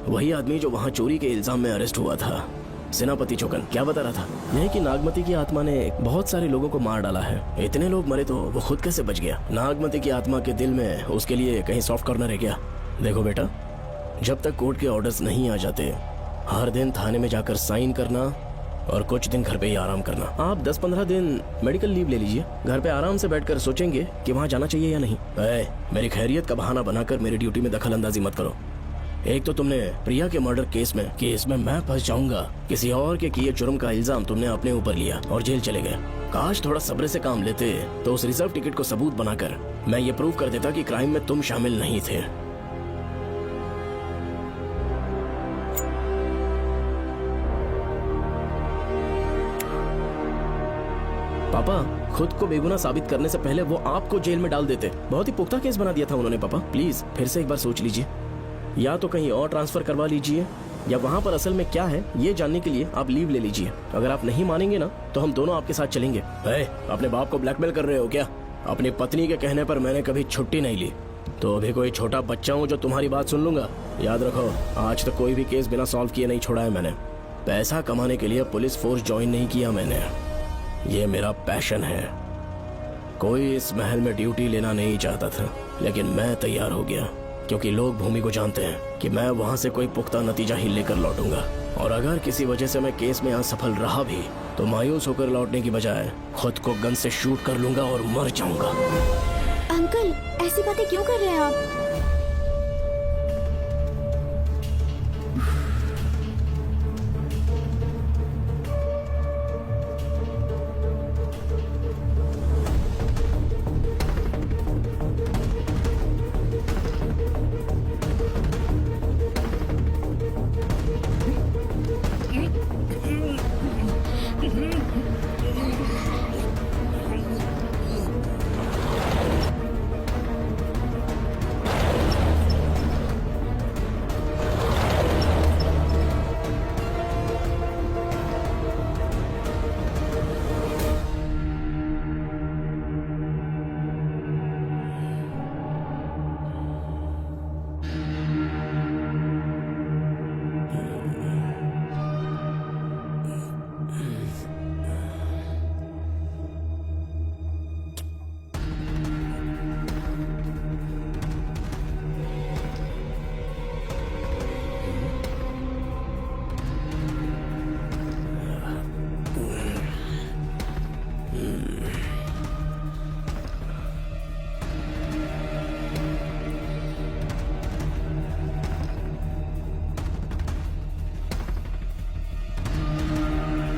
वही आदमी जो वहाँ चोरी के इल्जाम में अरेस्ट हुआ था, सेनापति चौकन क्या बता रहा था? यही कि नागमती की आत्मा ने बहुत सारे लोगों को मार डाला है। इतने लोग मरे तो वो खुद कैसे बच गया? नागमती की आत्मा के दिल में उसके लिए कहीं सॉफ्ट कॉर्नर है क्या? देखो बेटा, जब तक कोर्ट के ऑर्डर्स नहीं आ जाते, हर दिन थाने में जाकर साइन करना और कुछ दिन घर पे ही आराम करना। आप 10-15 दिन मेडिकल लीव ले लीजिए। घर पे आराम से बैठकर सोचेंगे कि वहाँ जाना चाहिए या नहीं। मेरी खैरियत का बहाना बनाकर मेरी ड्यूटी में दखल अंदाजी मत करो। एक तो तुमने प्रिया के मर्डर केस में मैं फंस जाऊंगा, किसी और के किए जुर्म का इल्जाम तुमने अपने ऊपर लिया और जेल चले गए। काश थोड़ा सब्र से काम लेते तो उस रिजर्व टिकट को सबूत बनाकर मैं ये प्रूव कर देता कि क्राइम में तुम शामिल नहीं थे। पापा, खुद को बेगुनाह साबित करने से पहले वो आपको जेल में डाल देते। बहुत ही पुख्ता केस बना दिया था उन्होंने। पापा प्लीज फिर से एक बार सोच लीजिए, या तो कहीं और ट्रांसफर करवा लीजिए या वहाँ पर असल में क्या है ये जानने के लिए आप लीव ले लीजिए। अगर आप नहीं मानेंगे ना तो हम दोनों आपके साथ चलेंगे। अपने बाप को ब्लैकमेल कर रहे हो क्या? अपनी पत्नी के कहने पर मैंने कभी छुट्टी नहीं ली, तो अभी कोई छोटा बच्चा हूँ जो तुम्हारी बात सुन लूंगा? याद रखो, आज तक कोई भी केस बिना सॉल्व किए नहीं छोड़ा है मैंने। पैसा कमाने के लिए पुलिस फोर्स ज्वाइन नहीं किया मैंने, ये मेरा पैशन है। कोई इस महल में ड्यूटी लेना नहीं चाहता था, लेकिन मैं तैयार हो गया क्योंकि लोग भूमि को जानते हैं कि मैं वहां से कोई पुख्ता नतीजा ही लेकर लौटूंगा। और अगर किसी वजह से मैं केस में असफल रहा भी तो मायूस होकर लौटने की बजाय खुद को गन से शूट कर लूंगा और मर जाऊंगा। अंकल, ऐसी बातें क्यों कर रहे हैं आप?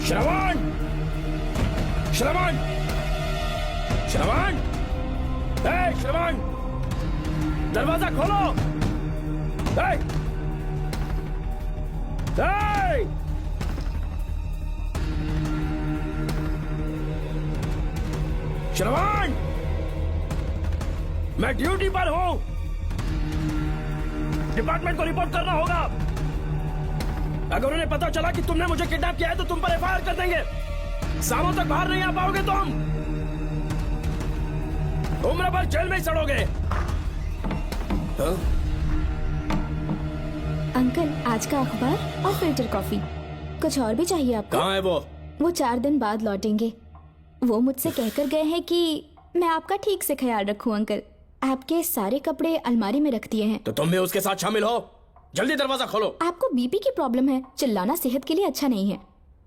श्रवण! श्रवण! श्रवण! श्रवण! दरवाजा खोलो! श्रवण! मैं ड्यूटी पर हूं। डिपार्टमेंट को रिपोर्ट करना होगा। अगर उन्हें पता चला कि तुमने मुझे किडनैप किया है तो तुम पर एफआईआर कर देंगे। शामों तक बाहर नहीं आ पाओगे तुम। उम्र भर जेल में ही सड़ोगे। अंकल, आज का अखबार और फिल्टर कॉफी। कुछ और भी चाहिए आपको? कहाँ है वो? वो 4 दिन बाद लौटेंगे। वो मुझसे कहकर गए हैं कि मैं आपका ठीक से ख्याल रखूं। अंकल, आपके सारे कपड़े अलमारी में रख दिए हैं। तो तुम भी उसके साथ शामिल हो। जल्दी दरवाजा खोलो। आपको बीपी की प्रॉब्लम है, चिल्लाना सेहत के लिए अच्छा नहीं है।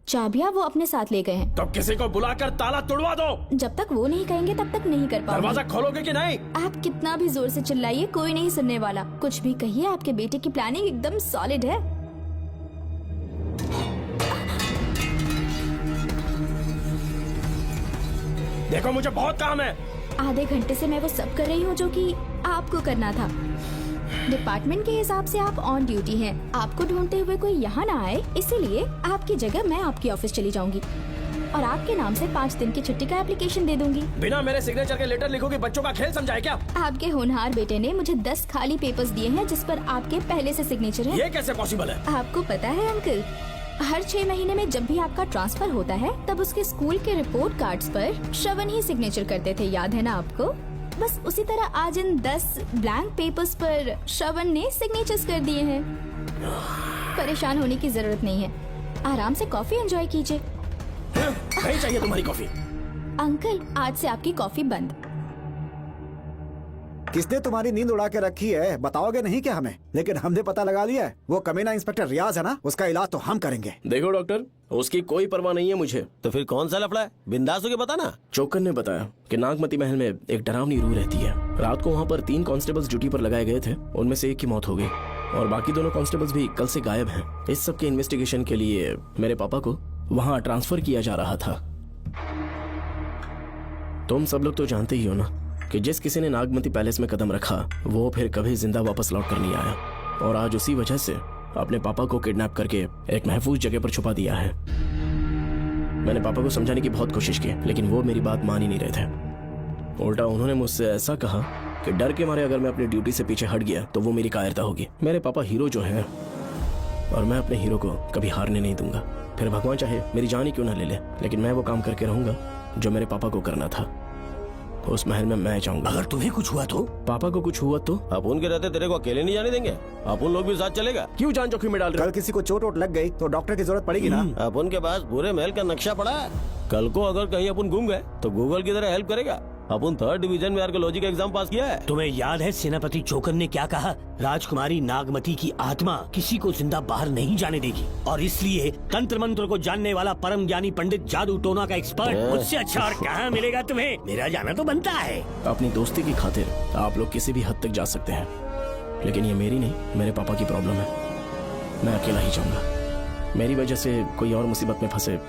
चाबियां वो अपने साथ ले गए हैं। तब किसी को बुलाकर ताला तोड़वा दो। जब तक वो नहीं कहेंगे तब तक नहीं कर पाओगे। दरवाजा खोलोगे कि नहीं? आप कितना भी जोर से चिल्लाइए, कोई नहीं सुनने वाला। कुछ भी कहिए, आपके बेटे की प्लानिंग एकदम सॉलिड है। देखो, मुझे बहुत काम है। आधे घंटे से मैं वो सब कर रही हूँ जो कि आपको करना था। डिपार्टमेंट के हिसाब से आप ऑन ड्यूटी हैं। आपको ढूंढते हुए कोई यहाँ ना आए, इसीलिए आपकी जगह मैं आपकी ऑफिस चली जाऊंगी और आपके नाम से 5 दिन की छुट्टी का एप्लीकेशन दे दूंगी। बिना मेरे सिग्नेचर के लेटर लिखोगे? बच्चों का खेल समझाए क्या? आपके होनहार बेटे ने मुझे 10 खाली पेपर्स दिए हैं जिस पर आपके पहले से सिग्नेचर है। ये कैसे पॉसिबल है? आपको पता है अंकल, हर 6 महीने में जब भी आपका ट्रांसफर होता है तब उसके स्कूल के रिपोर्ट कार्ड्स पर श्रवण ही सिग्नेचर करते थे, याद है ना आपको? बस उसी तरह आज इन 10 ब्लैंक पेपर्स पर श्रवण ने सिग्नेचर्स कर दिए हैं। परेशान होने की जरूरत नहीं है। आराम से कॉफी एंजॉय कीजिए। नहीं चाहिए तुम्हारी कॉफी। अंकल, आज से आपकी कॉफी बंद। किसने तुम्हारी नींद उड़ा के रखी है बताओगे नहीं क्या हमें? लेकिन हमने पता लगा लिया है, वो कमीना इंस्पेक्टर रियाज है ना, उसका इलाज तो हम करेंगे। देखो डॉक्टर, उसकी कोई परवाह नहीं है मुझे। तो फिर कौन सा लफड़ा है? बिंदास होके बता ना। चोकर ने बताया कि नागमती महल में एक डरावनी रूह रहती है। रात को वहाँ पर 3 कांस्टेबल्स ड्यूटी पर लगाए गए थे, उनमें से एक की मौत हो गई और बाकी दोनों कांस्टेबल्स भी कल से गायब हैं। इस सब के इन्वेस्टिगेशन के लिए मेरे पापा को वहाँ ट्रांसफर किया जा रहा था। तुम सब लोग तो जानते ही हो ना कि जिस किसी ने नागमती पैलेस में कदम रखा वो फिर कभी जिंदा वापस लौट कर नहीं आया, और आज उसी वजह से अपने पापा को किडनैप करके एक महफूज जगह पर छुपा दिया है। मैंने पापा को समझाने की बहुत कोशिश की, लेकिन वो मेरी बात मान ही नहीं रहे थे। उल्टा उन्होंने मुझसे ऐसा कहा कि डर के मारे अगर मैं अपनी ड्यूटी से पीछे हट गया तो वो मेरी कायरता होगी। मेरे पापा हीरो जो है, और मैं अपने हीरो को कभी हारने नहीं दूंगा। फिर भगवान चाहे मेरी जान ही क्यों ना ले ले, लेकिन मैं वो काम करके रहूंगा जो मेरे पापा को करना था। उस महल में मैं जाऊंगा। अगर तुम्हें कुछ हुआ तो? पापा को कुछ हुआ तो? अपुन के रहते तेरे को अकेले नहीं जाने देंगे। अपुन लोग भी साथ चलेगा। क्यों जान जोखिम में डाल रहे? कल किसी को चोट वोट लग गई तो डॉक्टर की जरूरत पड़ेगी ना। अपुन के पास पूरे महल का नक्शा पड़ा है। कल को अगर कहीं अपन गुम गए तो गूगल की तरह हेल्प करेगा। अपन 3rd डिवीजन में आर्कियोलॉजी का एग्जाम पास किया है। तुम्हें याद है सेनापति चोकर ने क्या कहा? राजकुमारी नागमती की आत्मा किसी को जिंदा बाहर नहीं जाने देगी, और इसलिए तंत्र मंत्र को जानने वाला परम ज्ञानी पंडित जादू टोना का एक्सपर्ट मुझसे अच्छा और कहाँ मिलेगा तुम्हें? मेरा जाना तो बनता है। अपनी दोस्ती की खातिर आप लोग किसी भी हद तक जा सकते हैं, लेकिन ये मेरी नहीं, मेरे पापा की प्रॉब्लम है। मैं अकेला ही जाऊंगा। मेरी वजह से कोई और मुसीबत में फंसे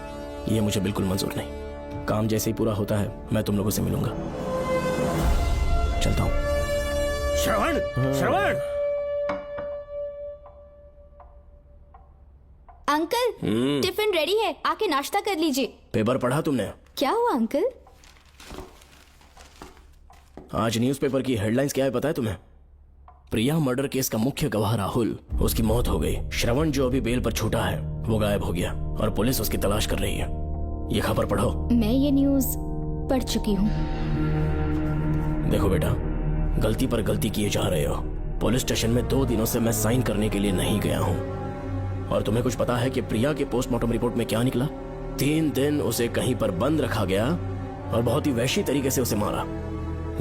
ये मुझे बिल्कुल मंजूर नहीं। काम जैसे ही पूरा होता है मैं तुम लोगों से मिलूंगा। चलता हूँ। श्रवण, श्रवण। अंकल, टिफिन रेडी है, आके नाश्ता कर लीजिए। पेपर पढ़ा तुमने? क्या हुआ अंकल? आज न्यूज़पेपर की हेडलाइंस क्या है पता है तुम्हें? प्रिया मर्डर केस का मुख्य गवाह राहुल, उसकी मौत हो गई। श्रवण जो अभी बेल पर छूटा है वो गायब हो गया और पुलिस उसकी तलाश कर रही है। ये खबर पढ़ो। मैं ये न्यूज़ पढ़ चुकी हूँ। देखो बेटा, गलती पर गलती किए जा रहे हो। पुलिस स्टेशन में 2 दिनों से मैं साइन करने के लिए नहीं गया हूँ। और तुम्हें कुछ पता है कि प्रिया के पोस्टमार्टम रिपोर्ट में क्या निकला? 3 दिन उसे कहीं पर बंद रखा गया और बहुत ही वैशी तरीके से उसे मारा।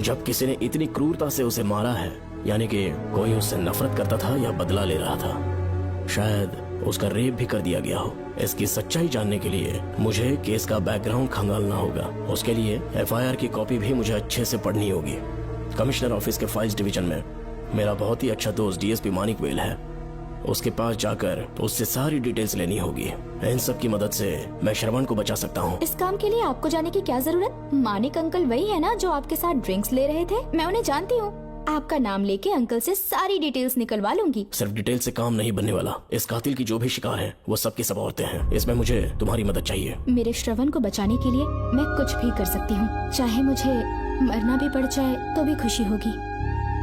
जब किसी ने इतनी क्रूरता से उसे मारा है, यानी कि कोई उससे नफरत करता था या बदला ले रहा था। शायद उसका रेप भी कर दिया गया हो। इसकी सच्चाई जानने के लिए मुझे केस का बैकग्राउंड खंगालना होगा। उसके लिए FIR की कॉपी भी मुझे अच्छे से पढ़नी होगी। कमिश्नर ऑफिस के फाइल्स डिवीजन में मेरा बहुत ही अच्छा दोस्त DSP मानिक वेल है। उसके पास जाकर उससे सारी डिटेल्स लेनी होगी। इन सब की मदद से मैं श्रवण को बचा सकता हूँ। इस काम के लिए आपको जाने की क्या जरूरत? मानिक अंकल वही है ना जो आपके साथ ड्रिंक्स ले रहे थे? मैं उन्हें जानती हूँ। आपका नाम लेके अंकल से सारी डिटेल्स निकलवा लूंगी। सिर्फ डिटेल से काम नहीं बनने वाला। इस कातिल की जो भी शिकार है वो सबकी सब औरतें हैं। इसमें मुझे तुम्हारी मदद चाहिए। मेरे श्रवण को बचाने के लिए मैं कुछ भी कर सकती हूँ। चाहे मुझे मरना भी पड़ जाए तो भी खुशी होगी,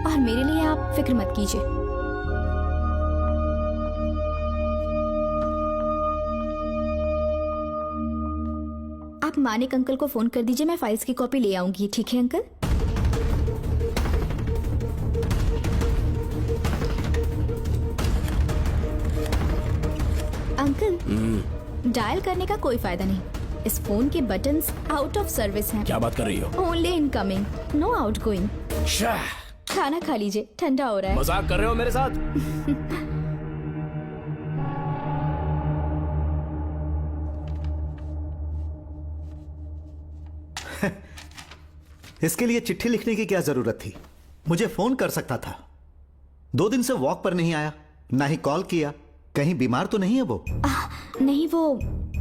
और मेरे लिए आप फिक्र मत कीजिए। आप मानिक अंकल को फोन कर दीजिए, मैं फाइल्स की कॉपी ले आऊंगी। ठीक है अंकल? अंकल, डायल करने का कोई फायदा नहीं। इस फोन के बटन्स आउट ऑफ सर्विस हैं। क्या बात कर रही हो? Only incoming, no outgoing. खाना खा लीजिए, ठंडा हो रहा है। मजाक कर रहे हो मेरे साथ? इसके लिए चिट्ठी लिखने की क्या जरूरत थी? मुझे फोन कर सकता था। 2 दिन से वॉक पर नहीं आया, ना ही कॉल किया। कहीं बीमार तो नहीं है वो? नहीं, वो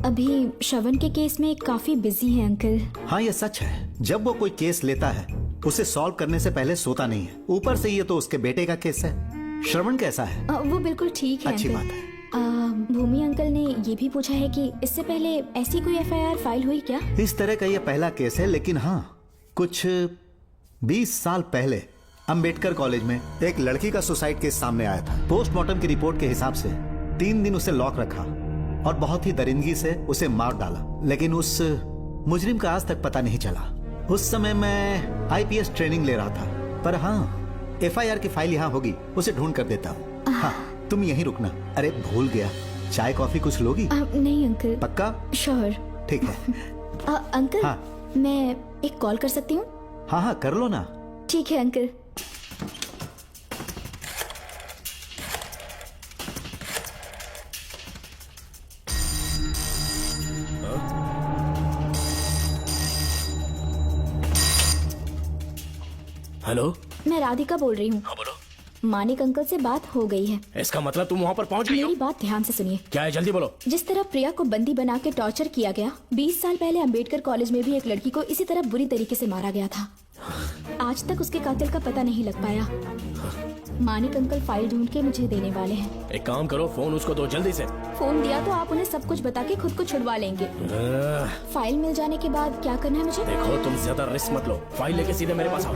अभी श्रवण के केस में काफी बिजी है अंकल। हाँ, ये सच है। जब वो कोई केस लेता है उसे सॉल्व करने से पहले सोता नहीं है। ऊपर से ये तो उसके बेटे का केस है। श्रवण कैसा है? वो बिल्कुल ठीक है। अच्छी अंकल। बात है। भूमि अंकल ने ये भी पूछा है कि इससे पहले ऐसी कोई FIR फाइल हुई क्या? इस तरह का ये पहला केस है, लेकिन हाँ, कुछ 20 साल पहले अंबेडकर कॉलेज में एक लड़की का सुसाइड केस सामने आया था। पोस्टमार्टम की रिपोर्ट के हिसाब से 3 दिन उसे लॉक रखा और बहुत ही दरिंदगी से उसे मार डाला, लेकिन उस मुजरिम का आज तक पता नहीं चला। उस समय मैं IPS ट्रेनिंग ले रहा था, पर हाँ, FIR की फाइल यहाँ होगी, उसे ढूंढ कर देता हूँ। हाँ, तुम यहीं रुकना। अरे भूल गया, चाय कॉफी कुछ लोगी? नहीं अंकल। पक्का? श्योर। ठीक है। अंकल हाँ। मैं एक कॉल कर सकती हूँ? हाँ हाँ कर लो ना। ठीक है अंकल। हेलो, मैं राधिका बोल रही हूँ। हाँ बोलो। मानिक अंकल से बात हो गई है। इसका मतलब तुम वहाँ पर पहुँच गई हो? मेरी बात ध्यान से सुनिए। क्या है, जल्दी बोलो। जिस तरह प्रिया को बंदी बना के टॉर्चर किया गया, 20 साल पहले अंबेडकर कॉलेज में भी एक लड़की को इसी तरह बुरी तरीके से मारा गया था। आज तक उसके कातिल का पता नहीं लग पाया। मानिक अंकल फाइल ढूंढ के मुझे देने वाले हैं। एक काम करो, फोन उसको दो जल्दी से। फोन दिया तो आप उन्हें सब कुछ बता के खुद को छुड़वा लेंगे। फाइल मिल जाने के बाद क्या करना है मुझे? देखो तुम ज्यादा रिस्क मत लो, फाइल लेके सीधे मेरे पास आओ।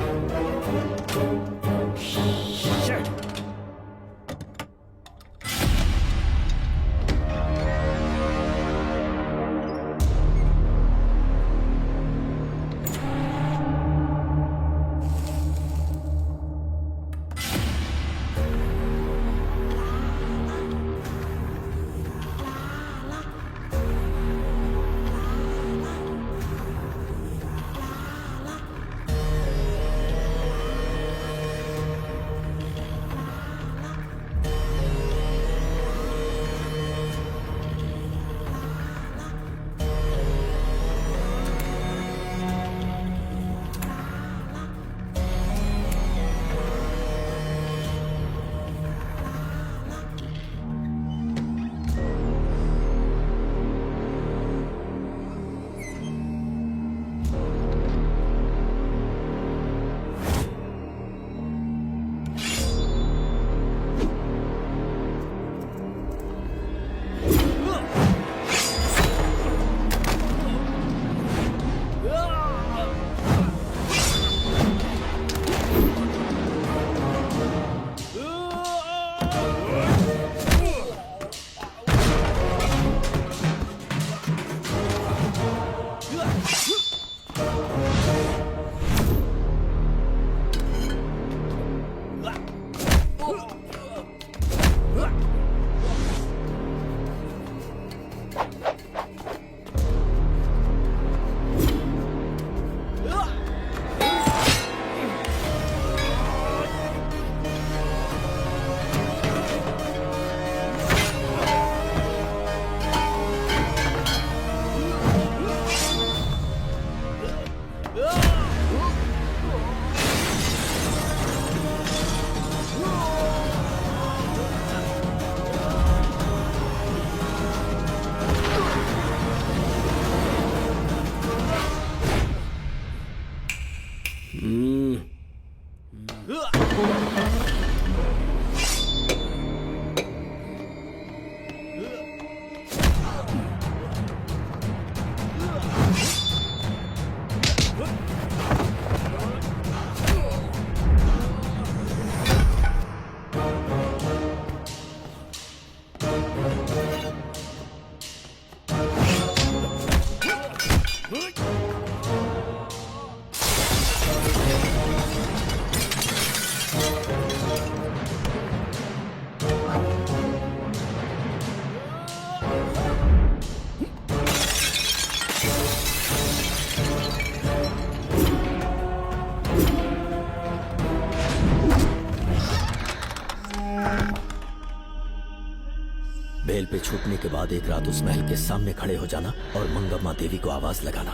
बेल पे छूटने के बाद एक रात उस महल के सामने खड़े हो जाना और मंगम्मा देवी को आवाज लगाना।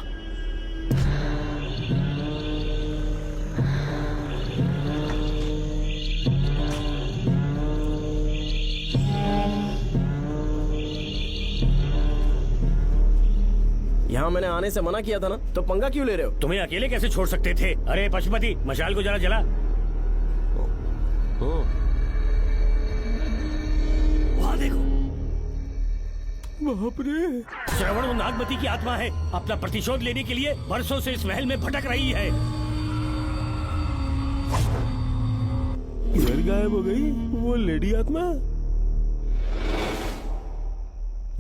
यहाँ मैंने आने से मना किया था ना, तो पंगा क्यों ले रहे हो? तुम्हें अकेले कैसे छोड़ सकते थे? अरे पशुपति, मशाल को जरा जला। वहाँ देखो। बाप रे! श्रवण वो नागमती की आत्मा है, अपना प्रतिशोध लेने के लिए वर्षों से इस महल में भटक रही है। घर गायब हो गई वो लेडी आत्मा।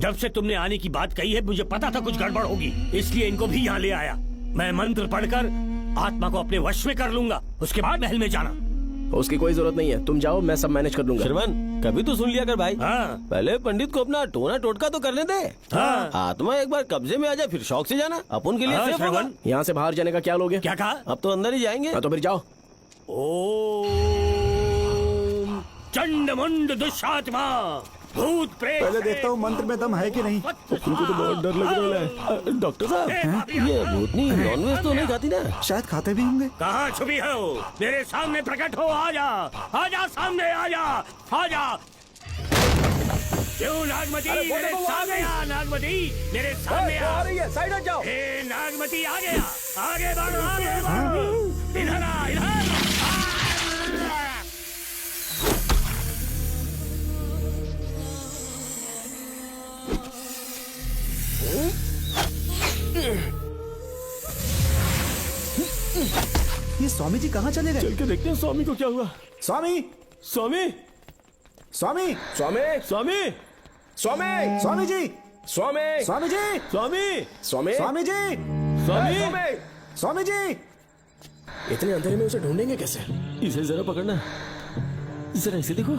जब से तुमने आने की बात कही है मुझे पता था कुछ गड़बड़ होगी, इसलिए इनको भी यहाँ ले आया। मैं मंत्र पढ़कर आत्मा को अपने वश में कर लूंगा, उसके बाद महल में जाना। उसकी कोई जरूरत नहीं है, तुम जाओ, मैं सब मैनेज कर दूंगा। श्रवण कभी तो सुन लिया कर भाई। हाँ। पहले पंडित को अपना टोना टोटका तो करने दे। हाँ। आत्मा एक बार कब्जे में आ जाए फिर शौक से जाना, अपन के लिए हाँ, सेफ होगा। श्रवण। यहाँ से बाहर जाने का क्या लोगे? क्या कहा? अब तो अंदर ही जाएंगे। हाँ, तो फिर जाओ। ओम चंड मुंड दुष्टात्मा भूत प्रेत। पहले देखता हूँ मंत्र में दम है कि नहीं। उनको तो बहुत डर लग रहा है। डॉक्टर साहब, ये भूतनी नॉनवेज तो नहीं खाती ना? शायद खाते भी होंगे। कहाँ छुपी हो? मेरे सामने प्रकट हो, आजा आजा, सामने आजा आजा। क्यों नागमती मेरे सामने आ, नागमती मेरे सामने आ रही है, साइड हट जाओ। ए नागमती आ गया, आगे बढ़, आगे बढ़, इधर आ, इधर। ये स्वामी जी कहाँ चले गए? चल के देखते हैं स्वामी को क्या हुआ। स्वामी, स्वामी, स्वामी, स्वामी, स्वामी, स्वामी, स्वामी जी, स्वामी, स्वामी जी, स्वामी, स्वामी, स्वामी जी, स्वामी, स्वामी जी। इतने अंधेरे में उसे ढूंढेंगे कैसे? इसे जरा पकड़ना, जरा इसे देखो,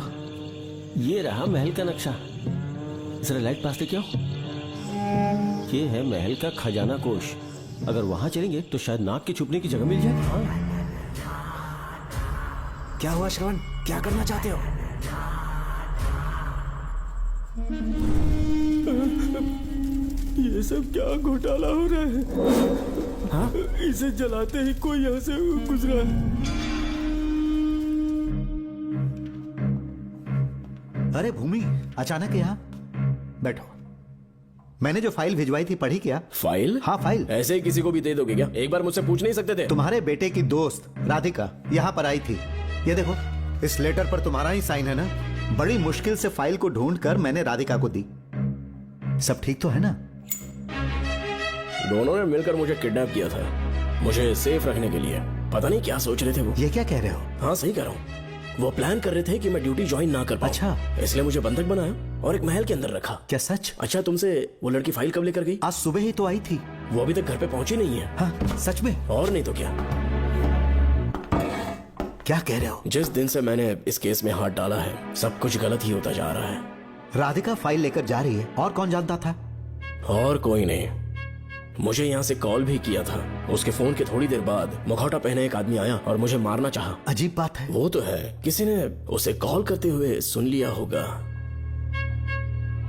ये रहा महल का नक्शा। जरा लाइट पास लेके आओ। ये है महल का खजाना कोष। अगर वहां चलेंगे तो शायद नाग के छुपने की जगह मिल जाए। हाँ। क्या हुआ श्रवण, क्या करना चाहते हो? ये सब क्या घोटाला हो रहा है? हाँ? इसे जलाते ही कोई यहाँ से गुजरा है। अरे भूमि, अचानक यहाँ? बैठो। मैंने जो फाइल भिजवाई थी पढ़ी क्या? फाइल? हाँ फाइल। ऐसे ही किसी को भी दे दोगे क्या? एक बार मुझसे पूछ नहीं सकते थे? तुम्हारे बेटे की दोस्त राधिका यहाँ पर आई थी। ये देखो, इस लेटर पर तुम्हारा ही साइन है ना? बड़ी मुश्किल से फाइल को ढूंढ कर मैंने राधिका को दी। सब ठीक तो है ना? दोनों ने मिलकर मुझे किडनैप किया था, मुझे सेफ रखने के लिए। पता नहीं क्या सोच रहे थे वो। ये क्या कह रहे हो? हाँ सही कह रहा हूँ। वो प्लान कर रहे थे कि मैं ड्यूटी ज्वाइन ना कर पाऊं। अच्छा। इसलिए मुझे बंधक बनाया और एक महल के अंदर रखा। क्या सच? अच्छा, तुमसे वो लड़की फाइल कब लेकर गई? आज सुबह ही तो आई थी। वो अभी तक घर पे पहुंची नहीं है। हाँ सच में? और नहीं तो क्या। क्या कह रहे हो? जिस दिन से मैंने इस केस में हाथ डाला है, सब कुछ गलत ही होता जा रहा है। राधिका फाइल लेकर जा रही है, और कौन जानता था? और कोई नहीं। मुझे यहाँ से कॉल भी किया था। उसके फोन के थोड़ी देर बाद मुखौटा पहने एक आदमी आया और मुझे मारना चाहा। अजीब बात है। वो तो है, किसी ने उसे कॉल करते हुए सुन लिया होगा।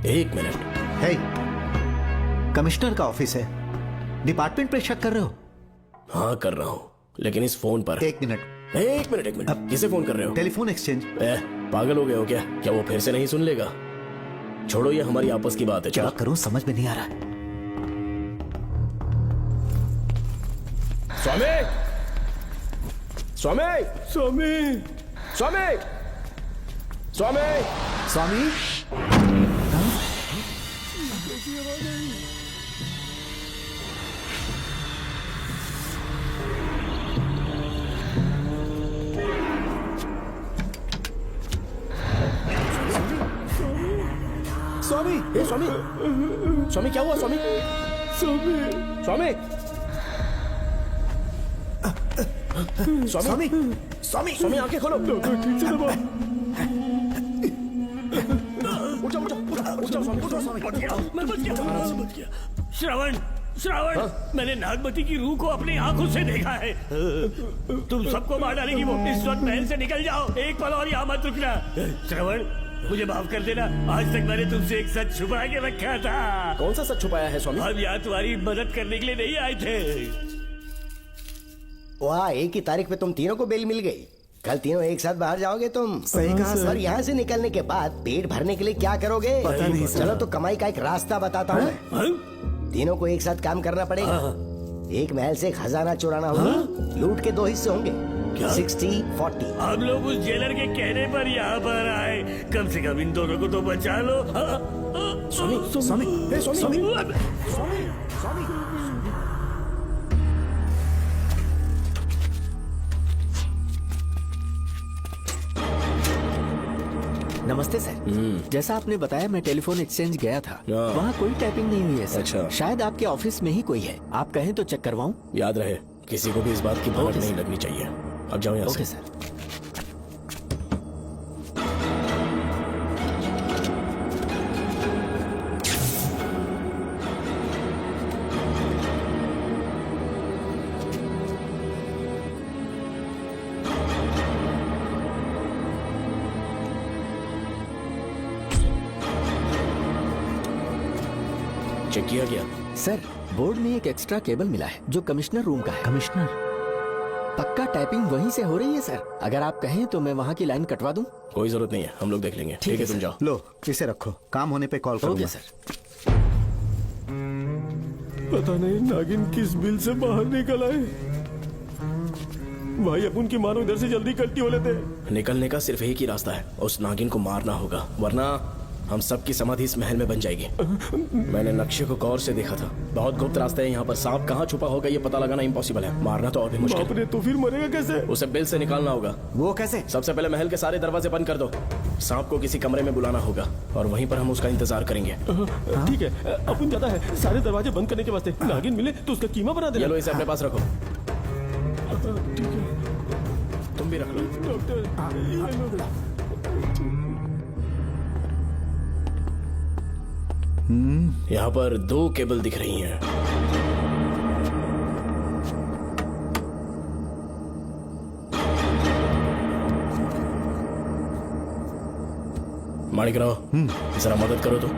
एक मिनट। हे, कमिश्नर का ऑफिस है, डिपार्टमेंट पे शक कर रहे हो? हाँ कर रहा हूँ, लेकिन इस फोन पर। एक मिनट। किसे फोन कर रहे हो? Telephone exchange. पागल हो गए हो क्या? क्या वो फिर से नहीं सुन लेगा? छोड़ो, ये हमारी आपस की बात है। क्या करूं समझ में नहीं आ रहा है। स्वामी, स्वामी, स्वामी, स्वामी, स्वामी, स्वामी। स्वामी, ए स्वामी, स्वामी क्या हुआ स्वामी? स्वामी, स्वामी, स्वामी, स्वामी, स्वामी आंखें खोलो। ठीक से दबाओ। उठो, उठो, उठो, स्वामी, उठो, स्वामी। मैं बच गया। श्रवण, श्रावण, मैंने नागमती की रूह को अपनी आंखों से देखा है। तुम सबको मार डालेगी वो। इस वक्त महल से निकल जाओ, एक पल और यहाँ मत रुकना। श्रावण, मुझे माफ कर देना, आज तक मैंने तुमसे एक सच छुपा के रखा था। कौन सा सच छुपाया है स्वामी? हम यहाँ तुम्हारी मदद करने के लिए नहीं आए थे। वाह, एक ही तारीख पे तुम तीनों को बेल मिल गई। कल तीनों एक साथ बाहर जाओगे तुम। सही कहा सर। और यहाँ से निकलने के बाद पेट भरने के लिए क्या करोगे? पता नहीं सर। चलो तो कमाई का एक रास्ता बताता हूँ मैं। तीनों को एक साथ काम करना पड़ेगा। एक महल से खजाना चुराना होगा। लूट के 2 हिस्से होंगे, 60-40। हम लोग उस जेलर के कहने पर यहाँ पर आए। कम से कम इन दोनों को तो बचा लो। स्वामी, स्वामी, स्वामी, स्वामी, स्वामी। नमस्ते सर। जैसा आपने बताया, मैं टेलीफोन एक्सचेंज गया था। वहाँ कोई टाइपिंग नहीं हुई है सर। अच्छा। शायद आपके ऑफिस में ही कोई है। आप कहें तो चेक करवाऊं? याद रहे, किसी को भी इस बात की भनक नहीं लगनी चाहिए। अब जाओ यहाँ से। Okay sir. चेक किया गया? सर, बोर्ड में एक एक्स्ट्रा केबल मिला है जो कमिश्नर रूम का है। कमिश्नर? पक्का टाइपिंग वहीं से हो रही है सर। अगर आप कहें तो मैं वहाँ की लाइन कटवा दूं। कोई जरूरत नहीं है, हम लोग देख लेंगे। ठीक है, तुम जाओ। लो इसे रखो, काम होने पे कॉल करूंगा। Okay sir. पता नहीं नागिन किस बिल से बाहर निकल आए। भाई अब उनकी मानो इधर से जल्दी कल्टी हो लेते हैं। निकलने का सिर्फ एक ही रास्ता है, उस नागिन को मारना होगा, वरना हम सबकी समाधि इस महल में बन जाएगी। मैंने नक्शे को गौर से देखा था, बहुत गुप्त रास्ता है यहाँ पर। सांप कहाँ छुपा होगा ये पता लगाना इम्पॉसिबल है, मारना तो और भी मुश्किल। बाप रे, तो फिर मरेगा कैसे? उसे बिल से निकालना होगा। वो कैसे? सबसे पहले महल के सारे दरवाजे बंद कर दो। सांप को किसी कमरे में बुलाना होगा और वहीं पर हम उसका इंतजार करेंगे। ठीक है, अपन ज्यादा है, सारे दरवाजे बंद करने के वास्ते नागिन मिले तो उसका कीमा बना देना। ये लो, इसे अपने पास रखो। ठीक है, तुम भी रख लो। डॉक्टर यहाँ पर 2 केबल दिख रही हैं। माणिकराव, जरा मदद करो तो।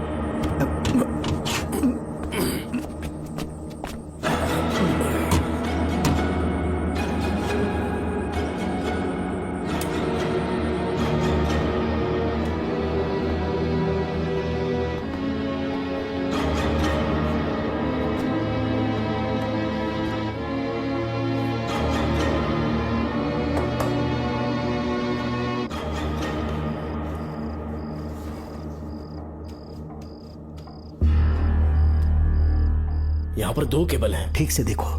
यहाँ पर 2 केबल हैं। ठीक से देखो।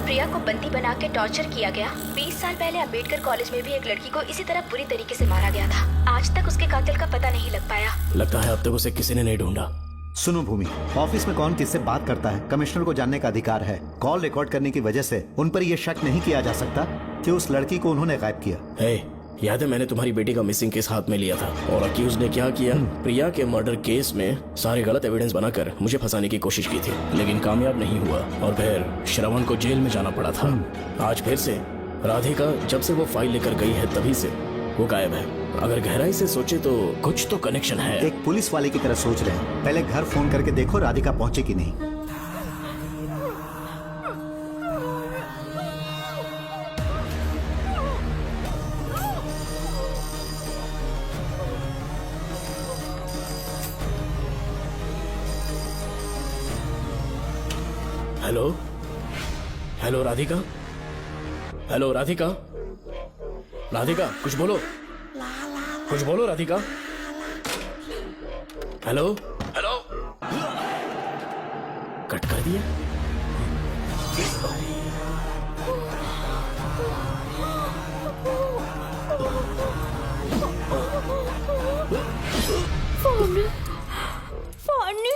प्रिया को बंदी बना के टॉर्चर किया गया। 20 साल पहले अंबेडकर कॉलेज में भी एक लड़की को इसी तरह बुरी तरीके से मारा गया था। आज तक उसके कातिल का पता नहीं लग पाया। लगता है अब तक उसे किसी ने नहीं ढूंढा। सुनो भूमि, ऑफिस में कौन किससे बात करता है कमिश्नर को जानने का अधिकार है। कॉल रिकॉर्ड करने की वजह से उन पर यह शक नहीं किया जा सकता कि उस लड़की को उन्होंने गायब किया। हे, याद है मैंने तुम्हारी बेटी का मिसिंग केस हाथ में लिया था और अक्यूज ने क्या किया? प्रिया के मर्डर केस में सारे गलत एविडेंस बनाकर मुझे फंसाने की कोशिश की थी, लेकिन कामयाब नहीं हुआ और फिर श्रवण को जेल में जाना पड़ा था। आज फिर से राधिका जब से वो फाइल लेकर गई है तभी से वो गायब है। अगर गहराई से सोचे तो कुछ तो कनेक्शन है। एक पुलिस वाले की तरह सोच रहे हैं। पहले घर फोन करके देखो राधिका पहुंचे कि नहीं। Hello hello Radhika, hello Radhika, Radhika कुछ बोलो, कुछ बोलो राधिका। हेलो हेलो, कट कर दिया। पानी, पानी,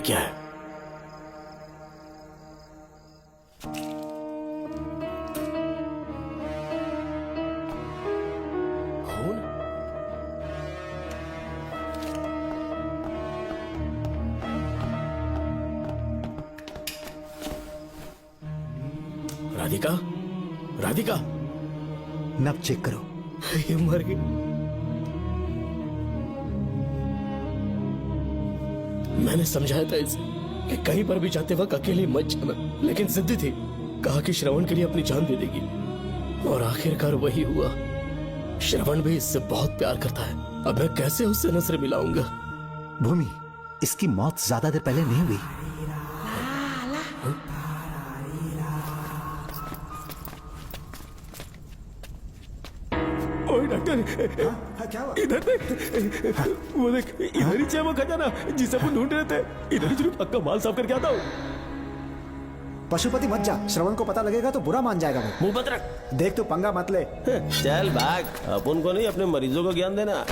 क्या है? राधिका, राधिका, नब चेक करो। ये मर गई। मैंने समझाया था इसे कि कहीं पर भी जाते वक्त अकेले मत जाना, लेकिन जिद्दी थी। कहा कि श्रवण के लिए अपनी जान दे देगी, और आखिरकार वही हुआ। श्रवण भी इससे बहुत प्यार करता है। अब मैं कैसे उससे नजर मिलाऊंगा? भूमि, इसकी मौत ज्यादा देर पहले नहीं हुई। ओए डॉक्टर, इधर देख, वो देख, इधर ही है वो खजाना जिसे अपन ढूंढ रहे थे। इधर ही जरूर पक्का माल साफ करके आता हूँ। पशुपति मत जा, श्रवण को पता लगेगा तो बुरा मान जाएगा वो। मुंह मत रख। देख तू पंगा मत ले। चल भाग, अपन को नहीं अपने मरीजों को ज्ञान देना।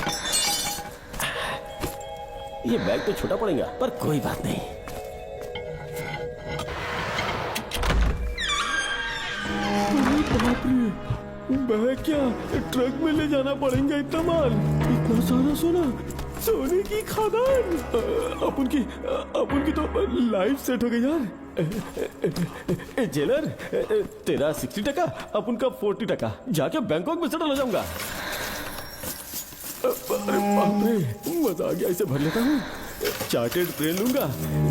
ये बैग तो छोटा पड़ेगा, पर कोई बात नहीं। बैग क्या ट्रक में ले जाना पड़ेगा? इतना माल, इतना सारा सोना, सोने की खदान। अपन की तो लाइफ सेट हो गई यार। जेलर, तेरा 60%, अपन का 40%। जाके बैंकॉक में सेटल हो जाऊंगा। बाप रे, मजा आ गया। इसे भर लेता हूँ। चार्टेड प्लेन लूंगा,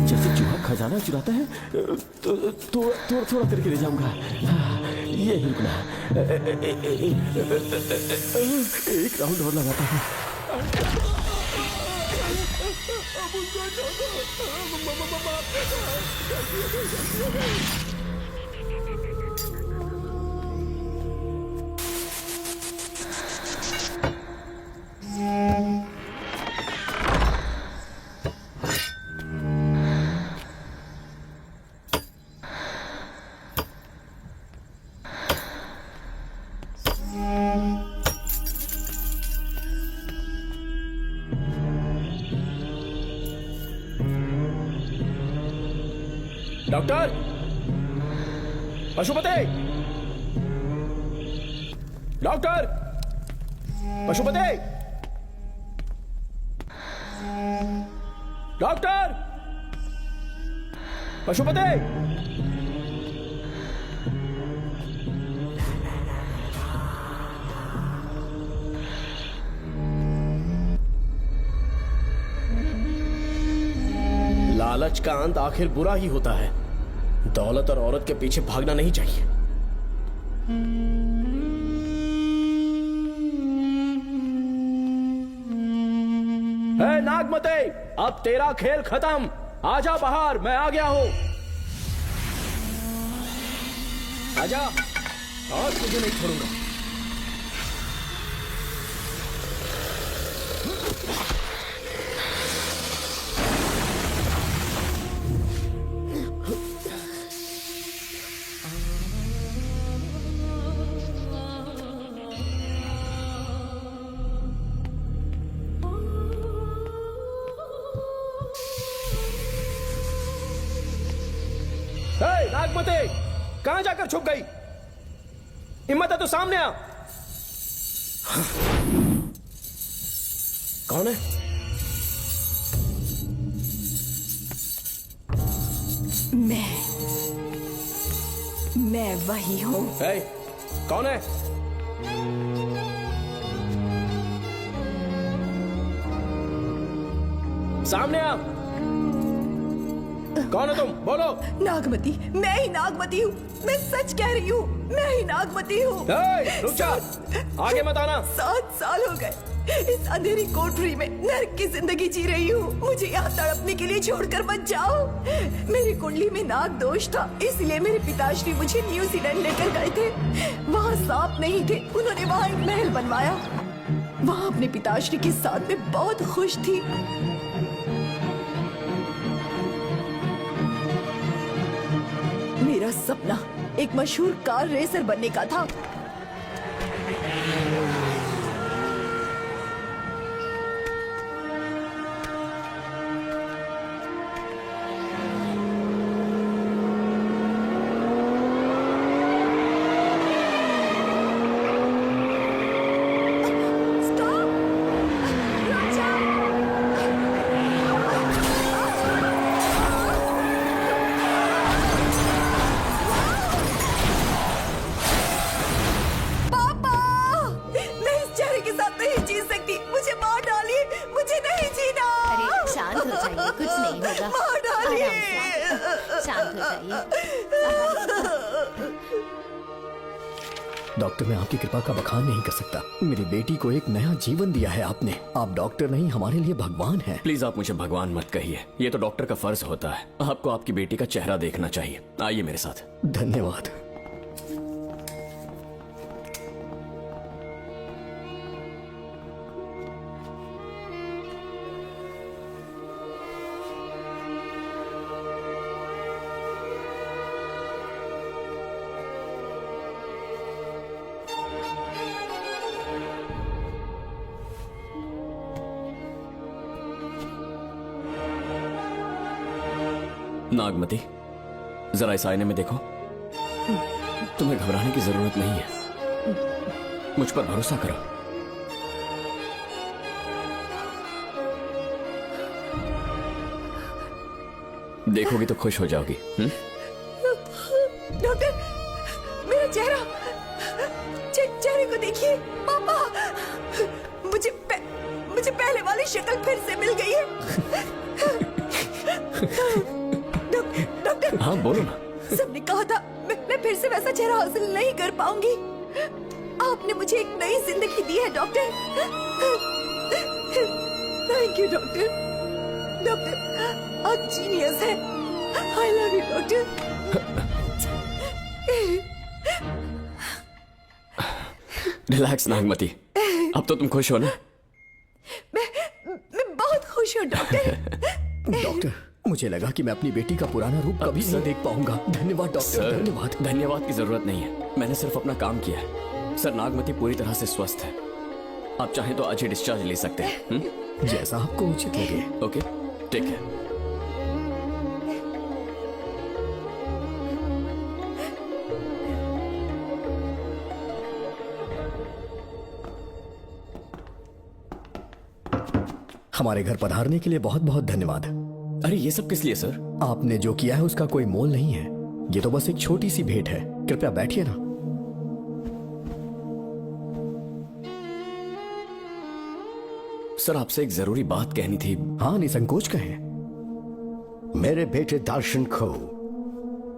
जैसे चूहा खजाना चुराता है तो थोड़ा थोड़ा करके ले जाऊंगा। ये ही रुकना। एक राउंड और लगाता हूँ। Doctor, Pashupati, doctor, Pashupati, doctor, Pashupati. लालच का अंत आखिर बुरा ही होता है। दौलत और औरत के पीछे भागना नहीं चाहिए। हे नागमते, अब तेरा खेल खत्म। आजा बाहर, मैं आ गया हूं। आजा, आज तुझे नहीं छोड़ूंगा। नागमते, कहां जाकर छुप गई? हिम्मत है तो सामने आ। कौन है? मैं वही हूँ। कौन है? सामने आ। कौन है तुम? बोलो। नागमती, मैं ही नागमती हूँ। मैं सच कह रही हूँ, मैं ही नागमती हूँ। रुक जा, आगे मत आना। 7 साल हो गए इस अंधेरी कोठरी में नर्क की जिंदगी जी रही हूँ। मुझे यहाँ तड़पने के लिए छोड़कर मत जाओ। मेरी कुंडली में नाग दोष था, इसलिए मेरे पिताश्री मुझे न्यूजीलैंड लेकर गए थे। वहाँ सांप नहीं थे, उन्होंने वहाँ एक महल बनवाया। वहाँ अपने पिताश्री के साथ में बहुत खुश थी। मेरा सपना एक मशहूर कार रेसर बनने का था। होगा। शांत हो जाइए। डॉक्टर, मैं आपकी कृपा का बखान नहीं कर सकता। मेरी बेटी को एक नया जीवन दिया है आपने। आप डॉक्टर नहीं, हमारे लिए भगवान हैं। प्लीज आप मुझे भगवान मत कहिए, ये तो डॉक्टर का फर्ज होता है। आपको आपकी बेटी का चेहरा देखना चाहिए। आइए मेरे साथ। धन्यवाद। नागमती, जरा इस आईने में देखो। तुम्हें घबराने की जरूरत नहीं है, मुझ पर भरोसा करो। देखोगी तो खुश हो जाओगी। डॉक्टर, मेरा चेहरा, चेहरे को देखिए। पापा, मुझे पहले वाली शक्ल फिर से मिल गई है। डॉक्टर, हाँ बोलो ना। सबने कहा था मैं फिर से वैसा चेहरा हासिल नहीं कर पाऊंगी। आपने मुझे एक नई जिंदगी दी है doctor. Thank you doctor. Doctor, आप जीनियस हैं। I love you doctor. Relax Nagmati, अब तो तुम खुश हो ना? मैं बहुत खुश हूँ डॉक्टर। डॉक्टर, मुझे लगा कि मैं अपनी बेटी का पुराना रूप कभी नहीं देख पाऊंगा। धन्यवाद डॉक्टर, धन्यवाद। धन्यवाद की जरूरत नहीं है, मैंने सिर्फ अपना काम किया है। सर, नागमती पूरी तरह से स्वस्थ है। आप चाहें तो आज ही डिस्चार्ज ले सकते हैं। जैसा आपको उचित लगे। ओके, ठीक है। हमारे घर पधारने के लिए बहुत बहुत धन्यवाद। अरे ये सब किस लिए सर? आपने जो किया है उसका कोई मोल नहीं है। ये तो बस एक छोटी सी भेंट है। कृपया बैठिए ना। सर, आपसे एक जरूरी बात कहनी थी। हाँ, निसंकोच कहें। मेरे बेटे दर्शन को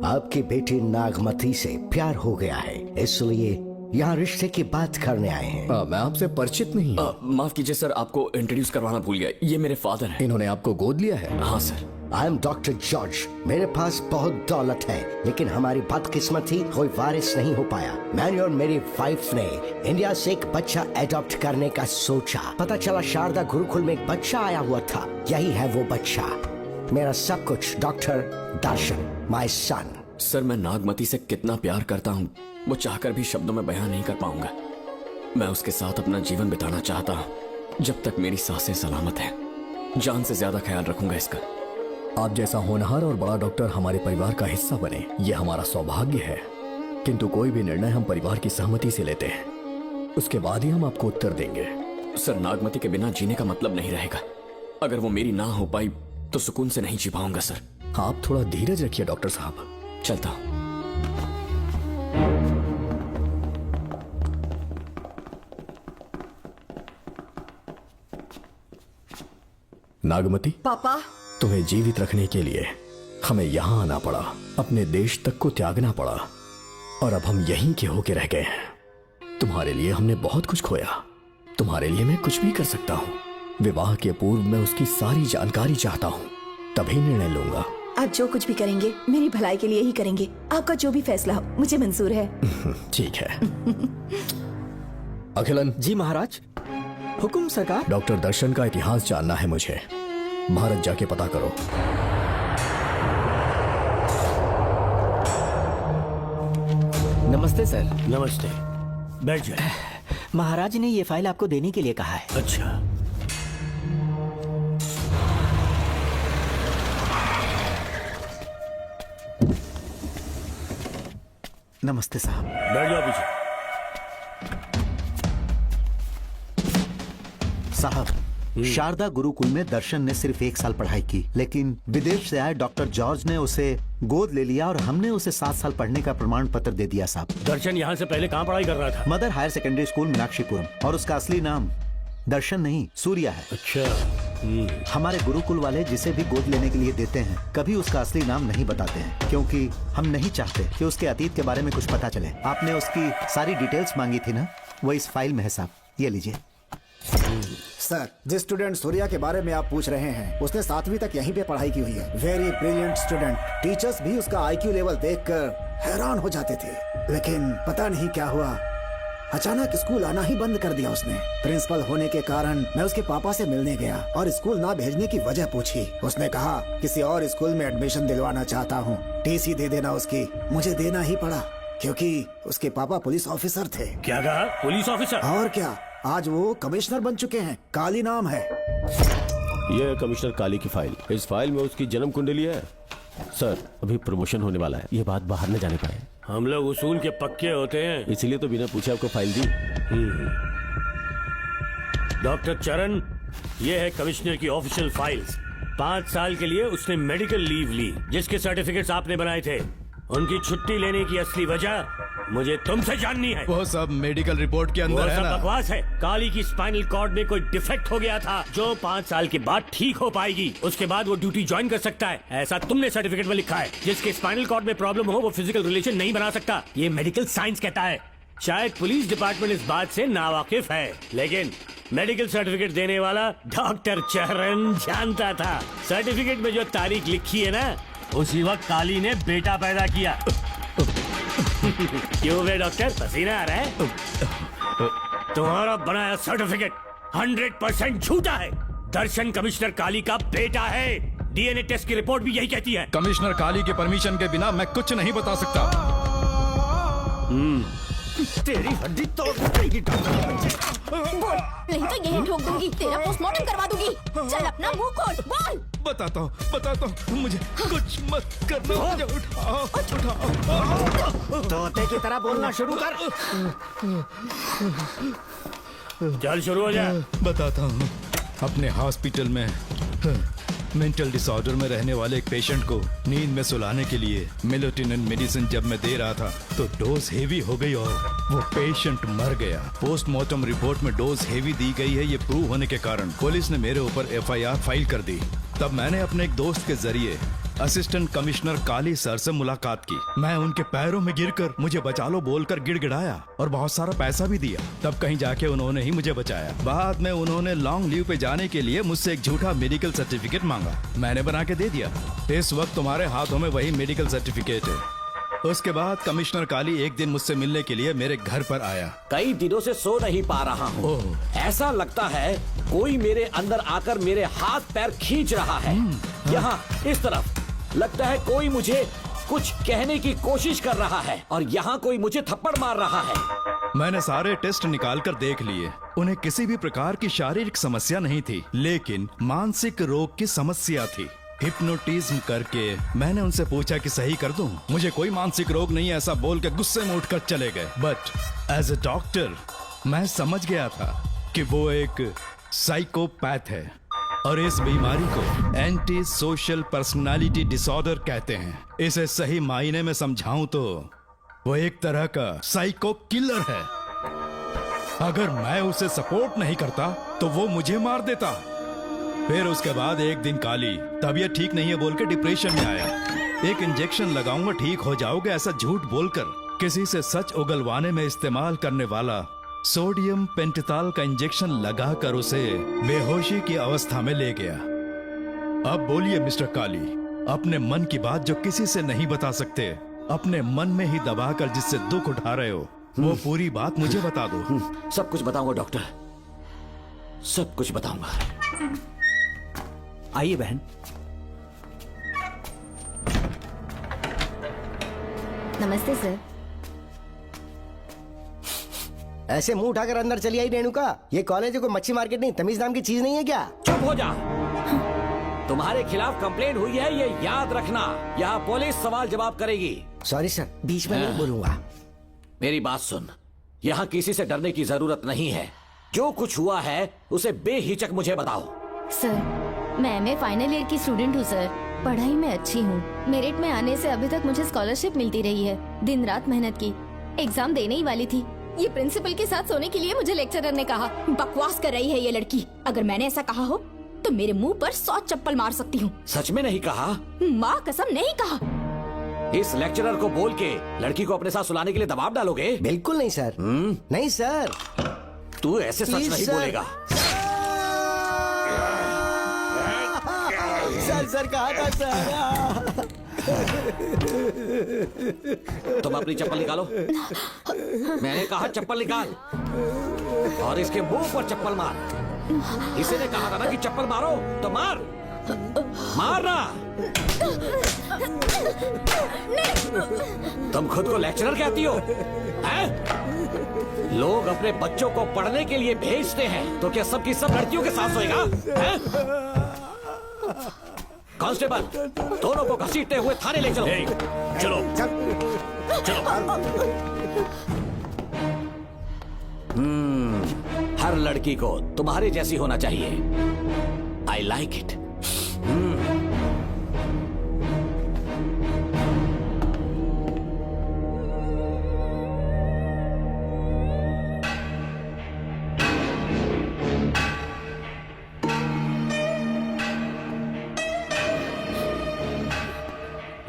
आपकी बेटी नागमती से प्यार हो गया है, इसलिए यहाँ रिश्ते की बात करने आए हैं। मैं आपसे परिचित नहीं। माफ कीजिए सर, आपको इंट्रोड्यूस करवाना भूल गया। ये मेरे फादर हैं। इन्होंने आपको गोद लिया है? हाँ sir. I am doctor George. मेरे पास बहुत दौलत है, लेकिन हमारी बदकिस्मती कोई वारिस नहीं हो पाया। मैंने और मेरी वाइफ ने इंडिया से एक बच्चा एडॉप्ट करने का सोचा। पता चला शारदा गुरुकुल में एक बच्चा आया हुआ था। यही है वो बच्चा, मेरा सब कुछ। Doctor Darshan, my son. Sir, मैं नागमती से कितना प्यार करता हूँ वो चाहकर भी शब्दों में बयान नहीं कर पाऊंगा। मैं उसके साथ अपना जीवन बिताना चाहता हूँ जब तक मेरी सांसें सलामत हैं। जान से ज्यादा ख्याल रखूंगा इसका। आप जैसा होनहार और बड़ा डॉक्टर हमारे परिवार का हिस्सा बने, ये हमारा सौभाग्य है। किंतु कोई भी निर्णय हम परिवार की सहमति से लेते हैं, उसके बाद ही हम आपको उत्तर देंगे। सर, नागमती के बिना जीने का मतलब नहीं रहेगा। अगर वो मेरी ना हो पाई तो सुकून से नहीं जी पाऊंगा सर। आप थोड़ा धीरज रखिए डॉक्टर साहब। चलता हूं। नागमती, पापा, तुम्हें जीवित रखने के लिए हमें यहाँ आना पड़ा, अपने देश तक को त्यागना पड़ा, और अब हम यहीं के होके रह गए हैं। तुम्हारे लिए हमने बहुत कुछ खोया। तुम्हारे लिए मैं कुछ भी कर सकता हूँ। विवाह के पूर्व मैं उसकी सारी जानकारी चाहता हूँ, तभी निर्णय लूंगा। आप जो कुछ भी करेंगे मेरी भलाई के लिए ही करेंगे। आपका जो भी फैसला हो मुझे मंजूर है। ठीक है। अखिलन। जी महाराज। हुकुम सरकार। डॉक्टर दर्शन का इतिहास जानना है मुझे। भारत जाके पता करो। नमस्ते सर। नमस्ते, बैठ जाए। महाराज ने ये फाइल आपको देने के लिए कहा है। अच्छा, नमस्ते साहब। बैठ जाओ पीछे। साहब, शारदा गुरुकुल में दर्शन ने सिर्फ 1 साल पढ़ाई की, लेकिन विदेश से आए डॉक्टर जॉर्ज ने उसे गोद ले लिया और हमने उसे 7 साल पढ़ने का प्रमाण पत्र दे दिया साहब। दर्शन यहाँ से पहले कहाँ पढ़ाई कर रहा था? Mother higher secondary school Meenakshipuram, और उसका असली नाम दर्शन नहीं सूर्या है। अच्छा, हमारे गुरुकुल वाले जिसे भी गोद लेने के लिए देते हैं कभी उसका असली नाम नहीं बताते हैं, क्योंकि हम नहीं चाहते कि उसके अतीत के बारे में कुछ पता चले। आपने उसकी सारी डिटेल्स मांगी थी ना, वो इस फाइल में है साहब, ये लीजिए। सर, जिस स्टूडेंट सूर्या के बारे में आप पूछ रहे हैं उसने 7वीं तक यहीं पे पढ़ाई की हुई है। Very brilliant student. टीचर्स भी उसका IQ लेवल देखकर हैरान हो जाते थे, लेकिन पता नहीं क्या हुआ, अचानक स्कूल आना ही बंद कर दिया उसने। प्रिंसिपल होने के कारण मैं उसके पापा से मिलने गया और स्कूल ना भेजने की वजह पूछी। उसने कहा किसी और स्कूल में एडमिशन दिलवाना चाहता हूँ, TC दे देना उसकी। मुझे देना ही पड़ा क्योंकि उसके पापा पुलिस ऑफिसर थे। क्या कहा? Police officer? और क्या, आज वो कमिश्नर बन चुके हैं। काली नाम है। यह है कमिश्नर काली की फाइल। इस फाइल में उसकी जन्म कुंडली है। सर, अभी प्रमोशन होने वाला है, ये बात बाहर न जाने पाए। हम लोग उसूल के पक्के होते हैं, इसीलिए तो बिना पूछे आपको फाइल दी। डॉक्टर चरण, ये है कमिश्नर की ऑफिशियल फाइल्स। 5 साल के लिए उसने मेडिकल लीव ली, जिसके सर्टिफिकेट्स आपने बनाए थे। उनकी छुट्टी लेने की असली वजह मुझे तुमसे जाननी है। वो सब मेडिकल रिपोर्ट के अंदर है सब ना? बकवास है। काली की स्पाइनल कॉर्ड में कोई डिफेक्ट हो गया था जो 5 साल के बाद ठीक हो पाएगी। उसके बाद वो ड्यूटी ज्वाइन कर सकता है, ऐसा तुमने सर्टिफिकेट में लिखा है। जिसके स्पाइनल कॉर्ड में प्रॉब्लम हो वो फिजिकल रिलेशन नहीं बना सकता, ये मेडिकल साइंस कहता है। शायद पुलिस डिपार्टमेंट इस बात से नावाकिफ है, लेकिन मेडिकल सर्टिफिकेट देने वाला डॉक्टर चरण जानता था। सर्टिफिकेट में जो तारीख लिखी है ना, उसी वक्त काली ने बेटा पैदा किया। क्यों बे डॉक्टर, पसीना आ रहा है? तुम्हारा बनाया सर्टिफिकेट 100% झूठा है। दर्शन कमिश्नर काली का बेटा है। DNA टेस्ट की रिपोर्ट भी यही कहती है। कमिश्नर काली के परमिशन के बिना मैं कुछ नहीं बता सकता। तेरी हड्डी तोड़ देगी डॉक्टर। बोल, नहीं तो यही ठोक दूंगी, तेरा पोस्टमार्टम करवा दूंगी। चल अपना मुंह खोल, बोल। बताता हूँ, मुझे कुछ मत करना। मुझे उठाओ। तोते की तरह बोलना शुरू कर। चल शुरू हो जा। बताता हूँ, अपने हॉस्पिटल में मेंटल डिसऑर्डर में रहने वाले एक पेशेंट को नींद में सुलाने के लिए मेलेटोनिन मेडिसिन जब मैं दे रहा था तो डोज हेवी हो गई और वो पेशेंट मर गया। पोस्टमार्टम रिपोर्ट में डोज हेवी दी गई है, ये प्रूव होने के कारण पुलिस ने मेरे ऊपर FIR फाइल कर दी। तब मैंने अपने एक दोस्त के जरिए असिस्टेंट कमिश्नर काली सर से मुलाकात की। मैं उनके पैरों में गिरकर मुझे बचा लो बोलकर गिड़गिड़ाया और बहुत सारा पैसा भी दिया। तब कहीं जाके उन्होंने ही मुझे बचाया। बाद में उन्होंने लॉन्ग लीव पे जाने के लिए मुझसे एक झूठा मेडिकल सर्टिफिकेट मांगा, मैंने बना के दे दिया। इस वक्त तुम्हारे हाथों में वही मेडिकल सर्टिफिकेट है। उसके बाद कमिश्नर काली एक दिन मुझसे मिलने के लिए मेरे घर पर आया। कई दिनों से सो नहीं पा रहा हूँ। ऐसा लगता है कोई मेरे अंदर आकर मेरे हाथ पैर खींच रहा है। यहाँ इस तरफ लगता है कोई मुझे कुछ कहने की कोशिश कर रहा है और यहाँ कोई मुझे थप्पड़ मार रहा है। मैंने सारे टेस्ट निकाल कर देख लिए, उन्हें किसी भी प्रकार की शारीरिक समस्या नहीं थी, लेकिन मानसिक रोग की समस्या थी। हिप्नोटिज्म करके मैंने उनसे पूछा कि सही कर दूं। मुझे कोई मानसिक रोग नहीं है ऐसा बोल के गुस्से में उठकर चले गए। बट एज ए डॉक्टर मैं समझ गया था कि वो एक साइकोपैथ है और इस बीमारी को एंटी सोशल पर्सनालिटी डिसऑर्डर कहते हैं। इसे सही मायने में समझाऊं तो वो एक तरह का साइको किलर है। अगर मैं उसे सपोर्ट नहीं करता तो वो मुझे मार देता। फिर उसके बाद एक दिन काली तबीयत ठीक नहीं है बोल के डिप्रेशन में आया। एक इंजेक्शन लगाऊंगा ठीक हो जाओगे ऐसा झूठ बोलकर किसी से सच उगलवाने में इस्तेमाल करने वाला सोडियम पेंटथॉल का इंजेक्शन लगाकर उसे बेहोशी की अवस्था में ले गया। अब बोलिए मिस्टर काली, अपने मन की बात जो किसी से नहीं बता सकते, अपने मन में ही दबाकर जिससे दुख उठा रहे हो, वो पूरी बात मुझे बता दो। सब कुछ बताऊंगा डॉक्टर, सब कुछ बताऊंगा। आइए बहन। नमस्ते सर। ऐसे मुंह उठाकर अंदर चली आई रेणुका। ये कॉलेज है कोई मच्छी मार्केट नहीं, तमीज नाम की चीज नहीं है क्या? चुप हो जा। तुम्हारे खिलाफ कंप्लेंट हुई है ये याद रखना। यहाँ पुलिस सवाल जवाब करेगी। सॉरी सर, बीच में नहीं बोलूंगा। मेरी बात सुन, यहाँ किसी से डरने की जरूरत नहीं है। जो कुछ हुआ है उसे बेहिचक मुझे बताओ। सर, मैं MA फाइनल ईयर की स्टूडेंट हूँ सर। पढ़ाई में अच्छी हूँ। मेरिट में आने से अभी तक मुझे स्कॉलरशिप मिलती रही है। दिन रात मेहनत की, एग्जाम देने ही वाली थी। ये प्रिंसिपल के साथ सोने के लिए मुझे लेक्चरर ने कहा। बकवास कर रही है ये लड़की। अगर मैंने ऐसा कहा हो तो मेरे मुंह पर 100 चप्पल मार सकती हूँ। सच में नहीं कहा? माँ कसम नहीं कहा। इस लेक्चरर को बोल के लड़की को अपने साथ सुलाने के लिए दबाव डालोगे? बिल्कुल नहीं सर। नहीं सर। तू ऐसे सच Please, नहीं sir. बोलेगा। सर कहा था सर। तुम अपनी चप्पल निकालो। मैंने कहा चप्पल निकाल और इसके मुंह पर चप्पल मार। इसी ने कहा था ना कि चप्पल मारो, तो मार, मारना। तुम खुद को लेक्चरर कहती हो, हैं? लोग अपने बच्चों को पढ़ने के लिए भेजते हैं, तो क्या सबकी सब लड़कियों के साथ सोएगा? हैं? कांस्टेबल, दोनों को घसीटते हुए थाने ले चलो। चलो हर लड़की को तुम्हारे जैसी होना चाहिए। I like it.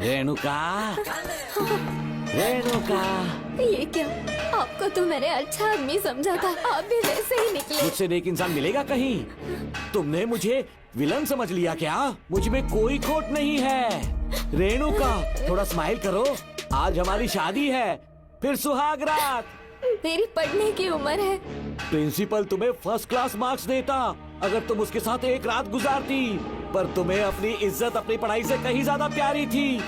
Renuka, Renuka. ये क्या? आपको तो मैंने अच्छा आदमी समझा था, आप भी वैसे ही निकले। मुझसे नेक इंसान मिलेगा कहीं? तुमने मुझे विलन समझ लिया क्या? मुझ में कोई खोट नहीं है। रेणुका, थोड़ा स्माइल करो। आज हमारी शादी है, फिर सुहाग रात। मेरी पढ़ने की उम्र है। प्रिंसिपल तुम्हें फर्स्ट क्लास मार्क्स देता अगर तुम उसके साथ एक रात गुजारती, पर तुम्हें अपनी इज्जत अपनी पढ़ाई से कहीं ज्यादा प्यारी थी।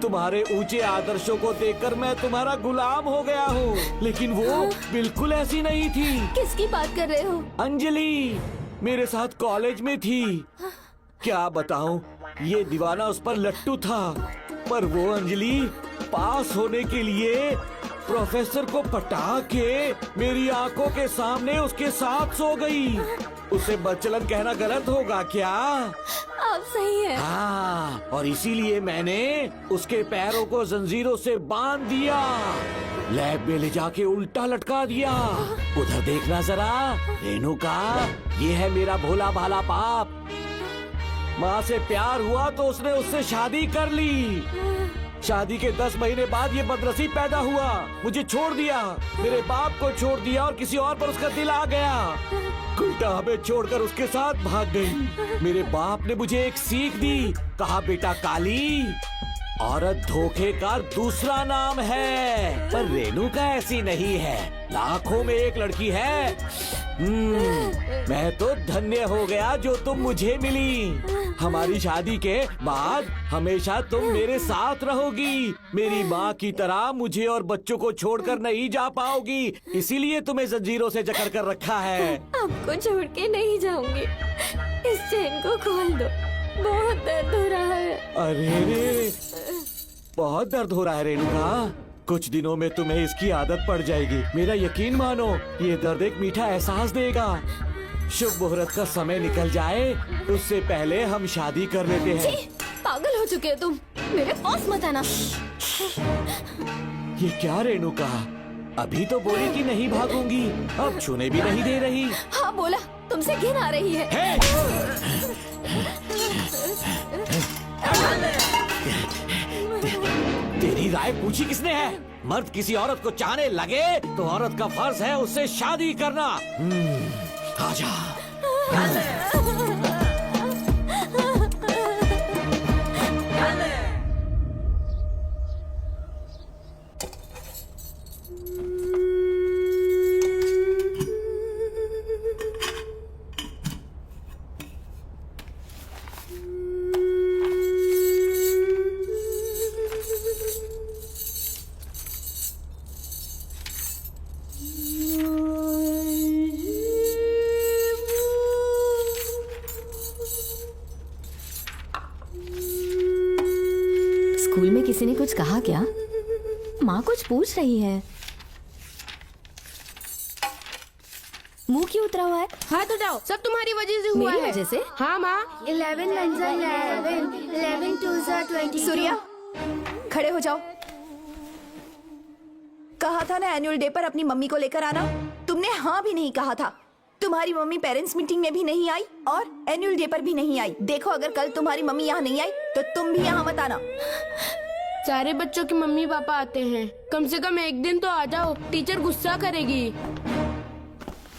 तुम्हारे ऊंचे आदर्शों को देखकर मैं तुम्हारा गुलाम हो गया हूँ, लेकिन वो बिल्कुल ऐसी नहीं थी। किसकी बात कर रहे हो? अंजलि मेरे साथ कॉलेज में थी। क्या बताऊं, ये दीवाना उस पर लट्टू था, पर वो अंजलि पास होने के लिए प्रोफेसर को पटा के मेरी आंखों के सामने उसके साथ सो गई। उसे बदचलन कहना गलत होगा क्या? आप सही है। हाँ, और इसीलिए मैंने उसके पैरों को जंजीरों से बांध दिया, लैब में ले जाके उल्टा लटका दिया। उधर देखना जरा रेणुका, ये है मेरा भोला भाला पाप। माँ से प्यार हुआ तो उसने उससे शादी कर ली। शादी के 10 महीने बाद ये बदनसीब पैदा हुआ, मुझे छोड़ दिया, मेरे बाप को छोड़ दिया और किसी और पर उसका दिल आ गया। उल्टा हमें छोड़कर उसके साथ भाग गई। मेरे बाप ने मुझे एक सीख दी, कहा बेटा काली, औरत धोखे का दूसरा नाम है। पर रेणुका ऐसी नहीं है, लाखों में एक लड़की है। मैं तो धन्य हो गया जो तुम मुझे मिली। हमारी शादी के बाद हमेशा तुम मेरे साथ रहोगी। मेरी माँ की तरह मुझे और बच्चों को छोड़कर नहीं जा पाओगी, इसीलिए तुम्हें जंजीरों से जकड़ कर रखा है। आपको छोड़ के नहीं जाऊंगी। इस चेन को खोल दो, बहुत दर्द हो रहा है। अरे रे, बहुत दर्द हो रहा है रेणुका। कुछ दिनों में तुम्हें इसकी आदत पड़ जाएगी। मेरा यकीन मानो, ये दर्द एक मीठा एहसास देगा। शुभ मुहूर्त का समय निकल जाए उससे पहले हम शादी कर लेते हैं। पागल हो चुके हो तुम, मेरे पास मत आना। ये क्या रेणुका, अभी तो बोली कि नहीं भागूंगी, अब छूने भी नहीं दे रही। हाँ बोला, तुमसे घिन आ रही है। तेरी राय पूछी किसने है? मर्द किसी औरत को चाहने लगे तो औरत का फर्ज है उससे शादी करना। आजा। स्कूल में किसी ने कुछ कहा क्या? माँ कुछ पूछ रही है। मुंह क्यों उतरा हुआ है? हाथ उठाओ, सब तुम्हारी वजह से हुआ मेरी है। वजह से? हाँ माँ। 11 1 11 2 22। सूर्या, खड़े हो जाओ। कहा था ना एनुअल डे पर अपनी मम्मी को लेकर आना, तुमने हाँ भी नहीं कहा था। तुम्हारी मम्मी पेरेंट्स मीटिंग में भी नहीं आई और एनुअल डे पर भी नहीं आई। देखो अगर कल तुम्हारी मम्मी यहाँ नहीं आई तो तुम भी यहाँ मत आना। सारे बच्चों की मम्मी पापा आते हैं, कम से कम एक दिन तो आ जाओ, टीचर गुस्सा करेगी।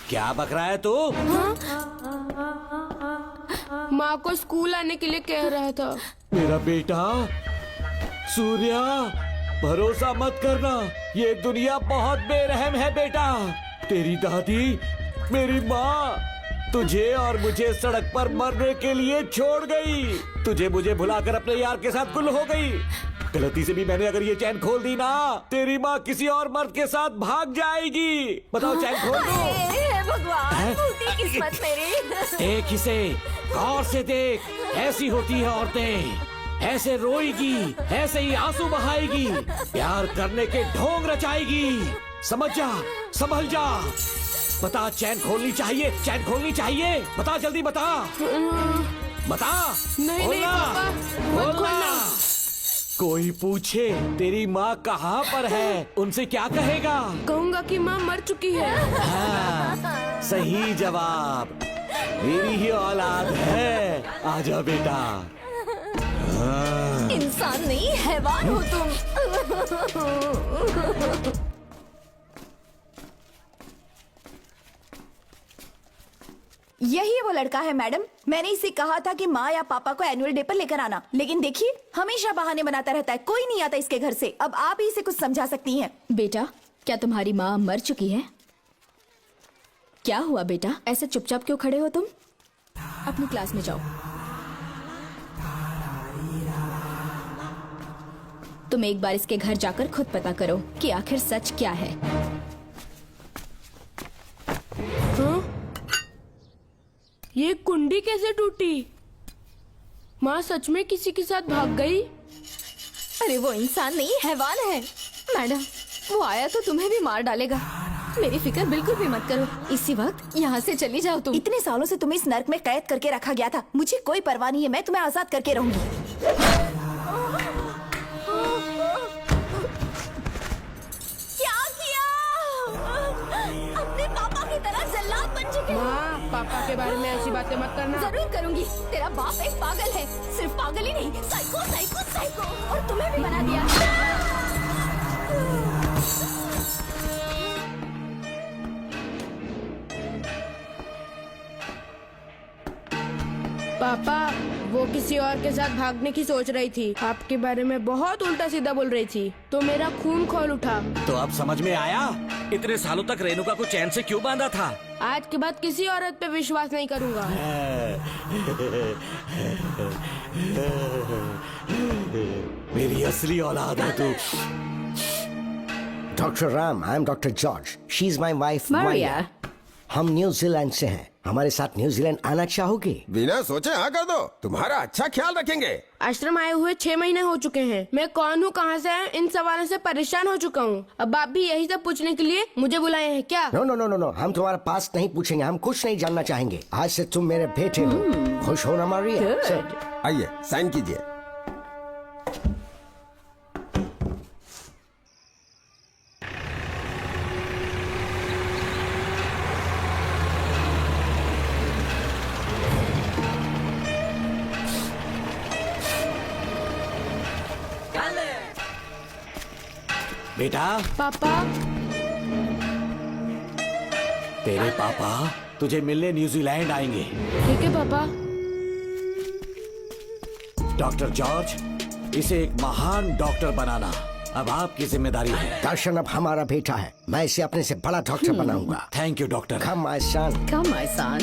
क्या बक रहा है तू? माँ को स्कूल आने के लिए कह रहा था। मेरा बेटा सूर्या, भरोसा मत करना, ये दुनिया बहुत बेरहम है बेटा। तेरी दादी, मेरी माँ तुझे और मुझे सड़क पर मरने के लिए छोड़ गई। तुझे मुझे भुलाकर अपने यार के साथ गुल हो गई। गलती से भी मैंने अगर ये चैन खोल दी ना, तेरी माँ किसी और मर्द के साथ भाग जाएगी। बताओ चैन खोल दो। भगवान, फूटी किस्मत मेरी। देख इसे, गौर से देख, ऐसी होती है औरतें, ऐसे रोएगी, ऐसे ही आंसू बहाएगी, प्यार करने के ढोंग रचाएगी। समझ जा, संभल जा। बता, चैन खोलनी चाहिए, चैन खोलनी चाहिए। बता जल्दी बता, बता। नहीं नहीं पापा, मत खोलना। कोई पूछे तेरी माँ कहाँ पर है, उनसे क्या कहेगा? कहूँगा कि माँ मर चुकी है। हाँ, सही जवाब, मेरी ही औलाद है। आजा बेटा। इंसान नहीं, हैवान हो तुम। यही वो लड़का है मैडम। मैंने इसे कहा था कि माँ या पापा को एनुअल डे पर लेकर आना, लेकिन देखिए हमेशा बहाने बनाता रहता है, कोई नहीं आता इसके घर से। अब आप ही इसे कुछ समझा सकती हैं। बेटा, क्या तुम्हारी माँ मर चुकी है? क्या हुआ बेटा, ऐसे चुपचाप क्यों खड़े हो तुम? अपनी क्लास में जाओ। तुम एक बार इसके घर जाकर खुद पता करो कि आखिर सच क्या है। ये कुंडी कैसे टूटी? माँ सच में किसी के साथ भाग गई? अरे वो इंसान नहीं, हैवान है। मैडम, वो आया तो तुम्हें भी मार डालेगा। मेरी फिक्र बिल्कुल भी मत करो, इसी वक्त यहाँ से चली जाओ तुम। इतने सालों से तुम्हें इस नर्क में कैद करके रखा गया था, मुझे कोई परवाह नहीं है, मैं तुम्हें आजाद करके रहूंगी। माँ, पापा के बारे में ऐसी बातें मत करना। जरूर करूंगी। तेरा बाप एक पागल है, सिर्फ पागल ही नहीं, साइको साइको साइको, और तुम्हें भी बना दिया। पापा, वो किसी और के साथ भागने की सोच रही थी, आपके बारे में बहुत उल्टा सीधा बोल रही थी, तो मेरा खून खोल उठा। तो अब समझ में आया इतने सालों तक रेणुका को चैन से क्यों बांधा था? आज के बाद किसी औरत पे विश्वास नहीं करूंगा। मेरी असली औलाद है तू। Doctor Ram, I am doctor George, she is my wife Maria. हम न्यूजीलैंड से हैं, हमारे साथ न्यूजीलैंड आना चाहोगे? बिना सोचे हाँ कर दो, तुम्हारा अच्छा ख्याल रखेंगे। आश्रम आए हुए 6 महीने हो चुके हैं। मैं कौन हूँ, कहाँ से आया, इन सवालों से परेशान हो चुका हूँ। अब आप भी यही सब पूछने के लिए मुझे बुलाए हैं क्या? No no no no no, हम तुम्हारा पास नहीं पूछेंगे, हम कुछ नहीं जानना चाहेंगे। आज से तुम मेरे बेटे हो। खुश हो ना मारिया? आइए साइन कीजिए। बेटा। पापा। तेरे पापा तुझे मिलने न्यूजीलैंड आएंगे। ठीक है पापा। डॉक्टर जॉर्ज, इसे एक महान डॉक्टर बनाना अब आपकी जिम्मेदारी है। दर्शन अब हमारा बेटा है, मैं इसे अपने से बड़ा डॉक्टर बनाऊंगा। Thank you doctor. Come my son. Come my son.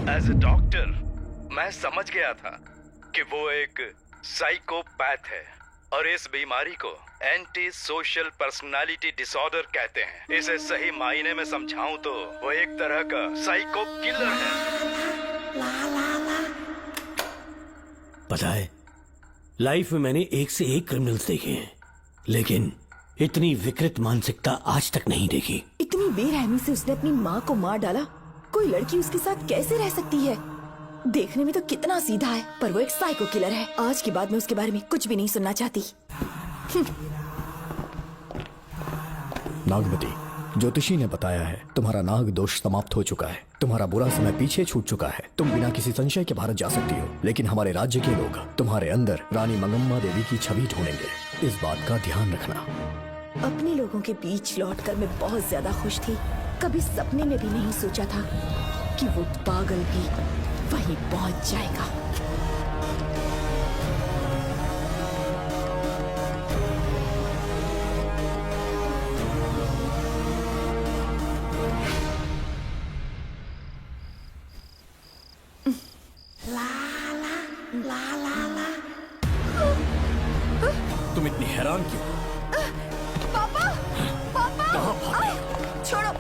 As a doctor मैं समझ गया था कि वो एक साइकोपैथ है और इस बीमारी को एंटी सोशल पर्सनालिटी डिसऑर्डर कहते हैं। इसे सही मायने में समझाऊं तो वो एक तरह का साइको किलर है। पता है, लाइफ में मैंने एक से एक क्रिमिनल्स देखे हैं, लेकिन इतनी विकृत मानसिकता आज तक नहीं देखी। इतनी बेरहमी से उसने अपनी माँ को मार डाला। कोई लड़की उसके साथ कैसे रह सकती है? देखने में तो कितना सीधा है, पर वो एक साइको किलर है। आज के बाद मैं उसके बारे में कुछ भी नहीं सुनना चाहती। नागमती, ज्योतिषी ने बताया है तुम्हारा नाग दोष समाप्त हो चुका है, तुम्हारा बुरा समय पीछे छूट चुका है, तुम बिना किसी संशय के भारत जा सकती हो। लेकिन हमारे राज्य के लोग तुम्हारे अंदर रानी मंगम्मा देवी की छवि ढूंढेंगे, इस बात का ध्यान रखना। अपने लोगों के बीच लौटकर मैं बहुत ज्यादा खुश थी। कभी सपने में भी नहीं सोचा था कि वो पागल भी वहीं पहुंच जाएगा। तुम इतनी हैरान क्यों? पापा, पापा, छोड़ो,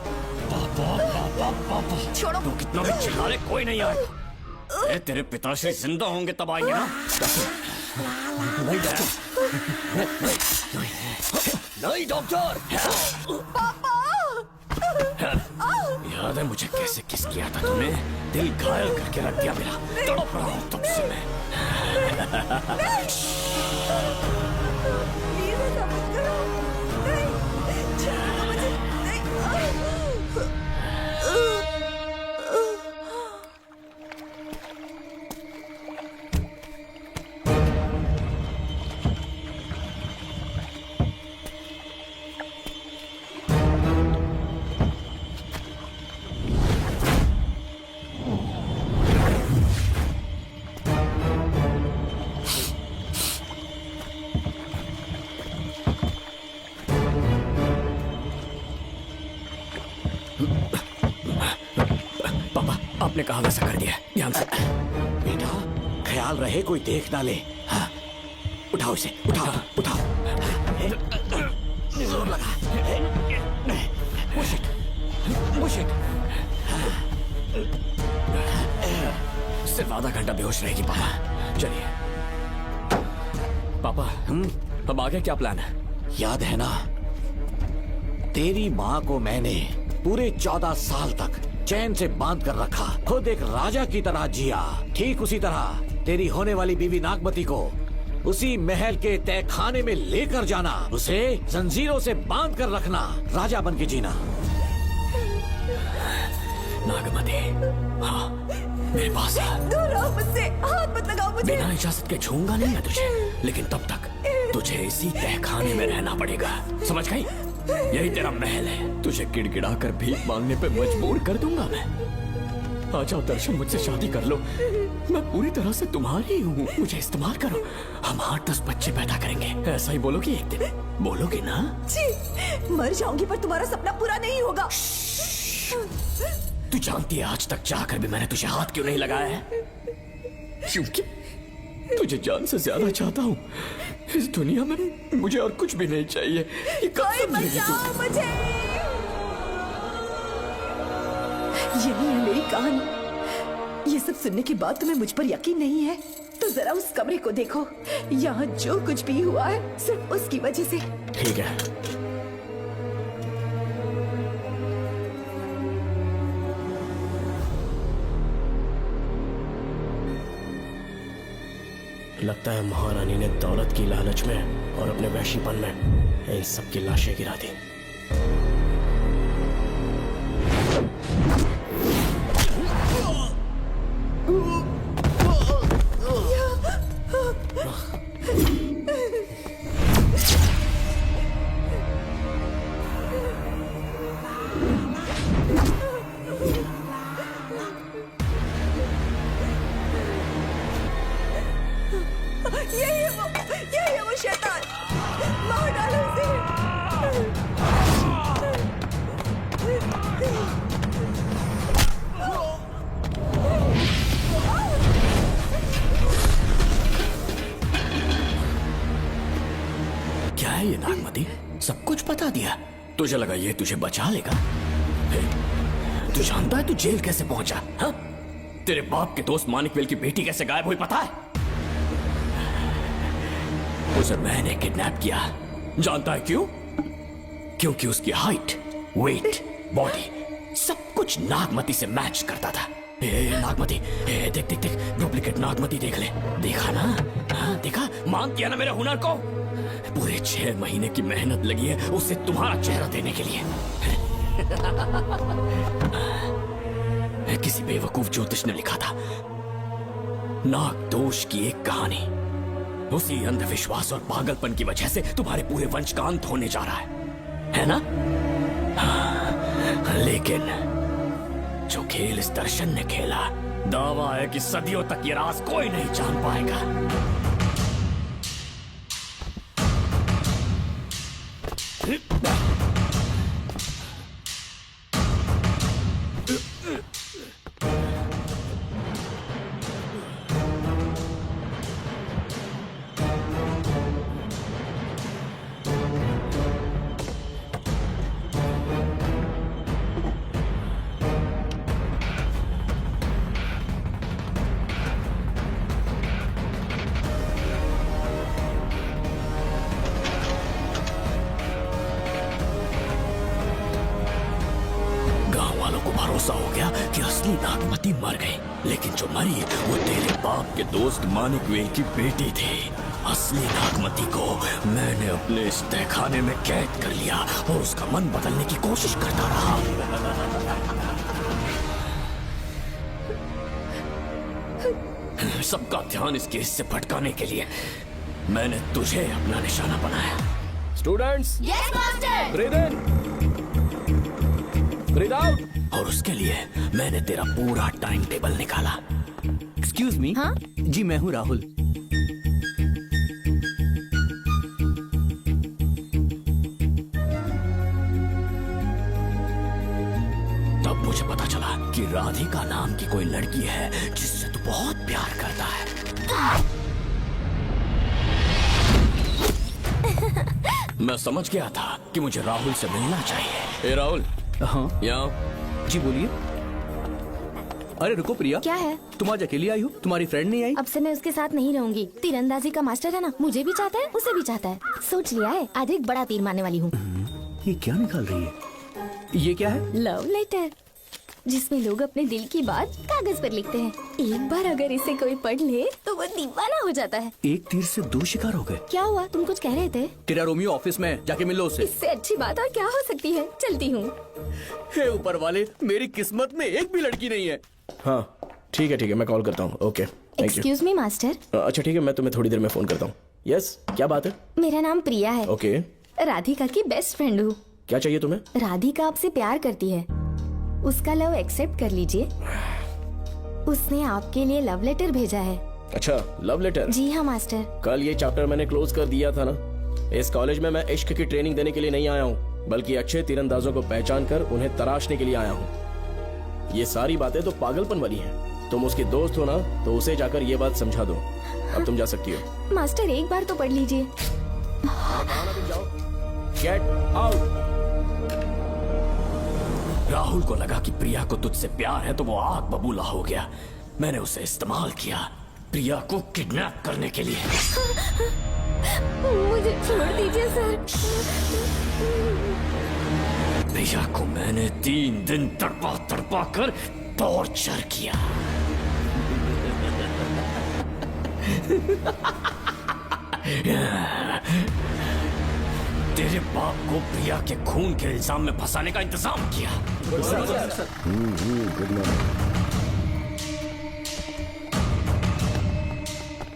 छोड़ो। तू कितना भी चिल्ला ले, कोई नहीं आएगा। तेरे पिताश्री जिंदा होंगे तब आएंगे ना। नहीं डॉक्टर। पापा, याद है मुझे कैसे किस किया था तुमने? दिल घायल करके रख दिया मेरा। तड़प रहा हूँ तब से मैं। प्लीज ऐसा मत करो। नहीं, छोड़ो मुझे। आपने कहा वैसा कर दिया, ध्यान से। बेटा ख्याल रहे कोई देख ना ले। हाँ, उठाओ इसे, उठाओ, उठाओ। जोर लगा। Push it, push it। सिर्फ आधा घंटा बेहोश रहेगी पापा। चलिए पापा, अब आगे क्या प्लान है? याद है ना, तेरी माँ को मैंने पूरे 14 साल तक चैन से बांध कर रखा, खुद एक राजा की तरह जिया। ठीक उसी तरह तेरी होने वाली बीवी नागमती को उसी महल के तहखाने में लेकर जाना, उसे जंजीरों से बांध कर रखना, राजा बन के जीना। नागमती, हाँ मेरे पास है। दूर रहो मुझसे, हाथ मत लगाओ मुझे। बिना इजाजत के छूंगा नहीं मैं तुझे, लेकिन तब तक तुझे इसी तहखाने में रहना पड़ेगा, समझ गई? यही तेरा महल है। तुझे गिड़गिड़ा कर भीख मांगने पे मजबूर कर दूंगा मैं। आ जाओ दर्शन, मुझसे शादी कर लो, मैं पूरी तरह से तुम्हारी हूँ, मुझे इस्तेमाल करो, हम 8-10 बच्चे पैदा करेंगे। ऐसा ही बोलोगी एक दिन, बोलोगी ना? जी, मर जाऊंगी पर तुम्हारा सपना पूरा नहीं होगा। तू जानती है आज तक चाहकर भी मैंने तुझे हाथ क्यों नहीं लगाया है? क्योंकि तुझे जान से ज्यादा चाहता हूँ। इस दुनिया में मुझे और कुछ भी नहीं चाहिए। ये कोई बचाओ मुझे। यही है मेरी कहानी। ये सब सुनने के बाद तुम्हें मुझ पर यकीन नहीं है तो जरा उस कमरे को देखो। यहाँ जो कुछ भी हुआ है सिर्फ उसकी वजह से। ठीक है, लगता है महारानी ने दौलत की लालच में और अपने वैशीपन में इन सब की लाशें गिरा दी। यही है वो शैतान। मार डालो उसे। क्या है ये नागमती? सब कुछ बता दिया? तुझे लगा ये तुझे बचा लेगा? तू जानता है तू जेल कैसे पहुंचा? हाँ? तेरे बाप के दोस्त मानिकवेल की बेटी कैसे गायब हुई पता है? उसे मैंने किडनैप किया। जानता है क्यों? क्योंकि उसकी हाइट, वेट, बॉडी सब कुछ कुछ नागमती से मैच करता था। ए नागमती, ए देख देख देख, डुप्लीकेट नागमती देख ले। देखा ना? हाँ देखा, मान दिया ना मेरे हुनर को। पूरे 6 महीने की मेहनत लगी है उसे तुम्हारा चेहरा देने के लिए। किसी बेवकूफ ज्योतिष ने लिखा था नाग दोष की एक कहानी। उसी अंधविश्वास और पागलपन की वजह से तुम्हारे पूरे वंश का अंत होने जा रहा है ना? हाँ, लेकिन जो खेल इस दर्शन ने खेला, दावा है कि सदियों तक ये राज कोई नहीं जान पाएगा। भरोसा हो गया कि असली नागमती मर गई, लेकिन जो मरी वो तेरे बाप के दोस्त मानिकवेल की बेटी थी। असली नागमती को मैंने अपने इस तहखाने में कैद कर लिया और उसका मन बदलने की कोशिश करता रहा। सबका ध्यान इस केस से भटकाने के लिए मैंने तुझे अपना निशाना बनाया। Students, yes master. ब्रीथ इन, ब्रीथ आउट। और उसके लिए मैंने तेरा पूरा टाइम टेबल निकाला। Excuse me. हाँ? जी मैं हूँ राहुल। तब मुझे पता चला कि राधिका नाम की कोई लड़की है जिससे तू बहुत प्यार करता है। मैं समझ गया था कि मुझे राहुल से मिलना चाहिए। ए राहुल। हाँ यहाँ। जी बोलिए। अरे रुको प्रिया, क्या है? तुम आज अकेली आई हो? तुम्हारी फ्रेंड नहीं आई? अब से मैं उसके साथ नहीं रहूंगी। तीरंदाजी का मास्टर है ना, मुझे भी चाहता है उसे भी चाहता है। सोच लिया है, आज एक बड़ा तीर मारने वाली हूँ। ये क्या निकाल रही है? ये क्या है? लव लेटर, जिसमें लोग अपने दिल की बात कागज पर लिखते हैं। एक बार अगर इसे कोई पढ़ ले तो वो दीवाना हो जाता है। एक तीर से 2 शिकार हो गए। क्या हुआ? तुम कुछ कह रहे थे? तेरा रोमियो ऑफिस में, जाके मिल लो उससे। इससे अच्छी बात और क्या हो सकती है? चलती हूँ। हे ऊपर वाले, मेरी किस्मत में एक भी लड़की नहीं है। हाँ ठीक है, मैं कॉल करता हूँ। Okay thank you. Excuse me master. अच्छा ठीक है, मैं तुम्हें थोड़ी देर में फोन करता हूँ। यस, क्या बात है? मेरा नाम प्रिया है। ओके। राधिका की बेस्ट फ्रेंड हूँ। क्या चाहिए तुम्हें? राधिका आपसे प्यार करती है, उसका लव एक्सेप्ट कर लीजिए। उसने आपके लिए लव लेटर भेजा है। अच्छा, लव लेटर? जी हाँ मास्टर। कल ये चैप्टर मैंने क्लोज कर दिया था ना। इस कॉलेज में मैं इश्क की ट्रेनिंग देने के लिए नहीं आया हूँ, बल्कि अच्छे तीरंदाजों को पहचान कर उन्हें तराशने के लिए आया हूँ। ये सारी बातें तो पागलपन वाली हैं। तुम उसकी दोस्त हो ना, तो उसे जाकर ये बात समझा दो। अब तुम जा सकती हो। मास्टर एक बार तो पढ़ लीजिए। Get out. राहुल को लगा कि प्रिया को तुझसे प्यार है तो वो आग बबूला हो गया। मैंने उसे इस्तेमाल किया प्रिया को किडनैप करने के लिए। मुझे छोड़ दीजिए सर। प्रिया को मैंने 3 दिन तड़पा कर टॉर्चर किया। तेरे बाप को प्रिया के खून के इल्जाम में फंसाने का इंतजाम किया।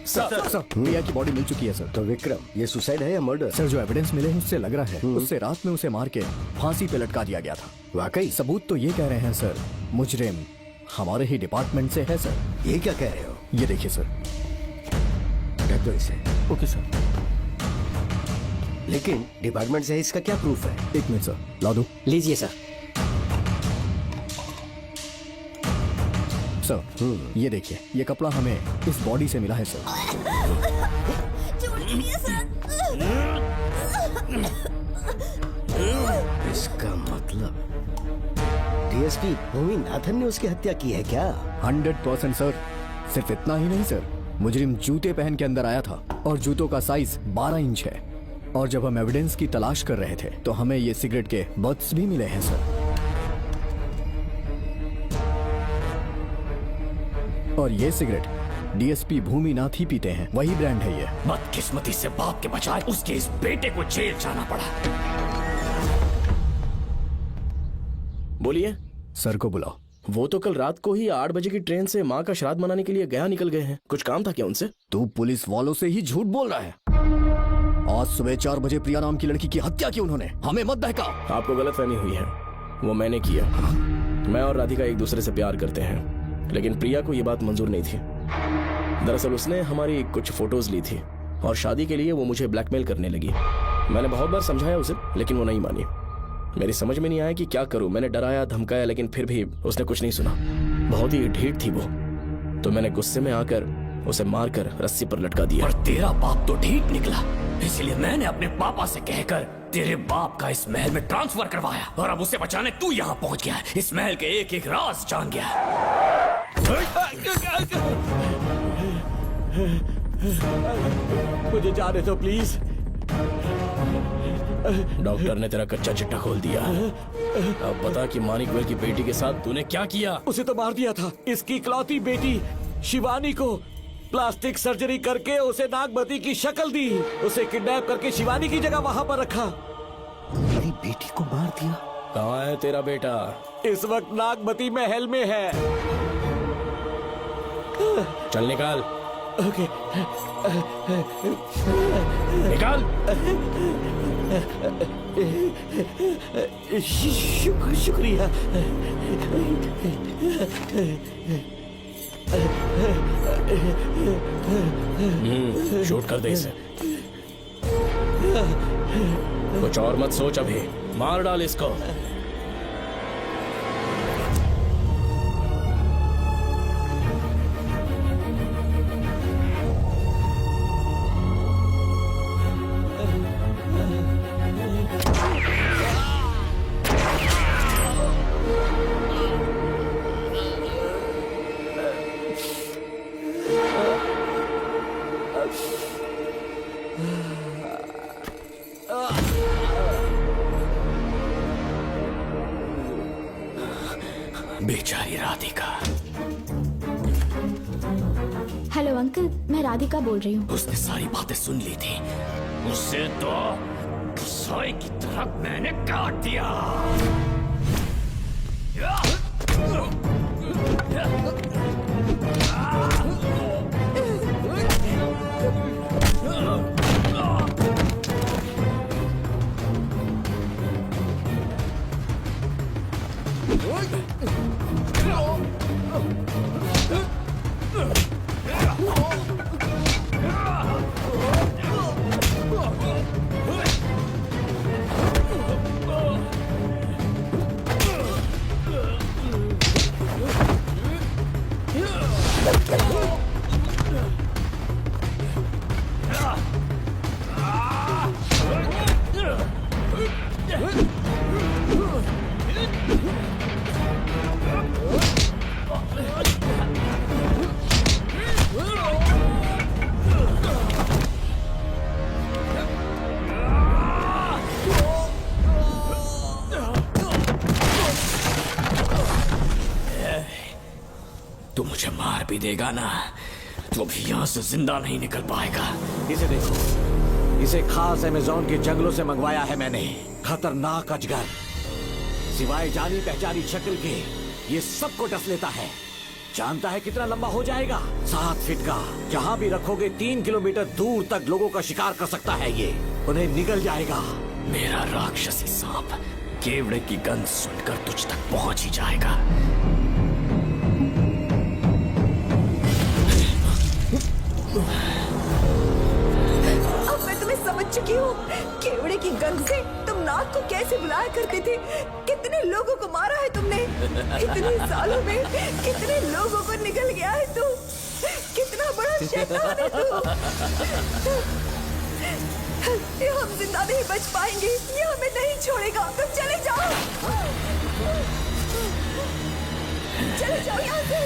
सर, प्रिया की बॉडी मिल चुकी है सर। तो विक्रम, ये सुसाइड है या मर्डर? सर, जो एविडेंस मिले हैं उससे लग रहा है उससे रात में उसे मार के फांसी पे लटका दिया गया था। वाकई? सबूत तो ये कह रहे हैं सर, मुजरिम हमारे ही डिपार्टमेंट से है सर। ये क्या कह रहे हो? ये देखिए सर। रख दो इसे। Okay sir. लेकिन डिपार्टमेंट से है, इसका क्या प्रूफ है? 1 मिनट सर, ला दो। लीजिए सर। सर, ये देखिए, ये कपड़ा हमें इस बॉडी से मिला है सर। इसका मतलब डीएसपी भूमि नाथन ने उसकी हत्या की है क्या? 100% सर। सिर्फ इतना ही नहीं सर, मुजरिम जूते पहन के अंदर आया था और जूतों का साइज 12 इंच है। और जब हम एविडेंस की तलाश कर रहे थे तो हमें ये सिगरेट के बट्स भी मिले हैं सर। और ये सिगरेट डीएसपी भूमिनाथ ही पीते हैं, वही ब्रांड है ये। बदकिस्मती से बाप के बजाय उसके इस बेटे को जेल जाना पड़ा। बोलिए। सर को बुलाओ। वो तो कल रात को ही 8 बजे की ट्रेन से माँ का श्राद्ध मनाने के लिए गया निकल गए हैं। कुछ काम था क्या उनसे? तू पुलिस वालों से ही झूठ बोल रहा है। आज सुबह 4 बजे प्रिया नाम की लड़की की हत्या की उन्होंने, हमें मत बहका। आपको गलतफहमी हुई है, वो मैंने किया। मैं और राधिका एक दूसरे से प्यार करते हैं, लेकिन प्रिया को ये बात मंजूर नहीं थी। दरअसल उसने हमारी कुछ फोटोज ली थी और शादी के लिए वो मुझे ब्लैकमेल करने लगी। मैंने बहुत बार समझाया उसे, लेकिन वो नहीं मानी। मेरी समझ में नहीं आया कि क्या करूं। मैंने डराया धमकाया, लेकिन फिर भी उसने कुछ नहीं सुना। बहुत ही ढीठ थी वो, तो मैंने गुस्से में आकर उसे मारकर रस्सी पर लटका दिया। और तेरा बाप तो ढीठ निकला, इसलिए मैंने अपने पापा से कहकर तेरे बाप का इस महल में ट्रांसफर करवाया, और अब उसे बचाने तू यहाँ पहुँच गया है। इस महल के एक एक राज जान गया है। मुझे जाने दो प्लीज। डॉक्टर ने तेरा कच्चा चिट्ठा खोल दिया। अब बता कि मानिकवेल की बेटी के साथ तूने क्या किया? उसे तो मार दिया था। इसकी इकलौती बेटी शिवानी को प्लास्टिक सर्जरी करके उसे नागमती की शक्ल दी। उसे किडनैप करके शिवानी की जगह वहाँ पर रखा। मेरी बेटी को मार दिया? कहाँ है तेरा बेटा? इस वक्त नागमती महल में है। चल निकाल। ओके। निकाल। शुक्रिया। शूट कर दे इसे। कुछ और मत सोच, अभी मार डाल इसको। बेचारी राधिका। हेलो अंकल, मैं राधिका बोल रही हूँ। उसने सारी बातें सुन ली थी। उसे तो सोए की तरह मैंने काट दिया। तू मुझे मार भी देगा ना, तो भी यहाँ से जिंदा नहीं निकल पाएगा। इसे देखो, इसे खास अमेज़न के जंगलों से मंगवाया है मैंने। खतरनाक अजगर, सिवाय जानी पहचानी शक्ल के ये सबको डस लेता है। जानता है कितना लंबा हो जाएगा? 7 फीट का। जहाँ भी रखोगे 3 किलोमीटर दूर तक लोगों का शिकार कर सकता है ये। उन्हें निगल जाएगा। मेरा राक्षसी सांप केवड़े की गंध सुनकर तुझ तक पहुंच ही जाएगा। अब मैं तुम्हें समझ चुकी हूँ। केवड़े की गंध से तुम नाग को कैसे बुलाया करते थे। कितने लोगों को मारा है तुमने। इतने सालों में कितने लोगों को निगल गया है तू। कितना बड़ा शैतान है तू। ये हम जिंदा नहीं बच पाएंगे। ये हमें नहीं छोड़ेगा। तुम चले जाओ, चले जाओ यहाँ से।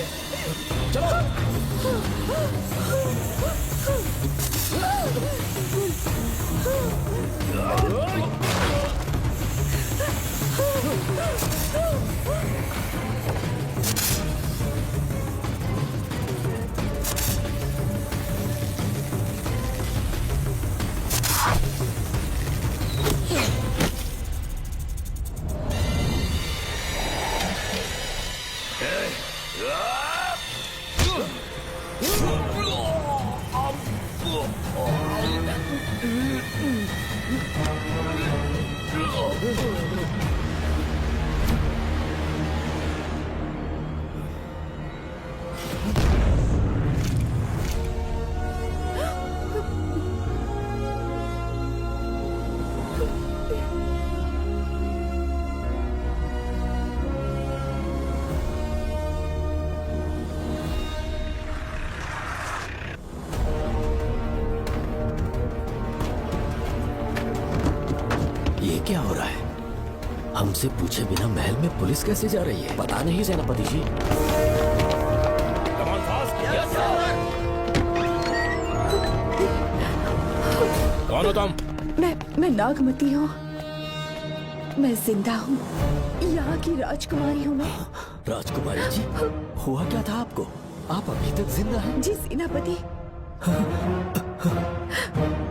ये क्या हो रहा है? हमसे पूछे बिना महल में पुलिस कैसे जा रही है? पता नहीं सेनापति जी। कौन हो तुम? मैं नागमती हूँ। मैं जिंदा हूँ। यहाँ की राजकुमारी हूँ मैं। राजकुमारी जी, हुआ क्या था आपको? आप अभी तक जिंदा हैं? जी सेनापति।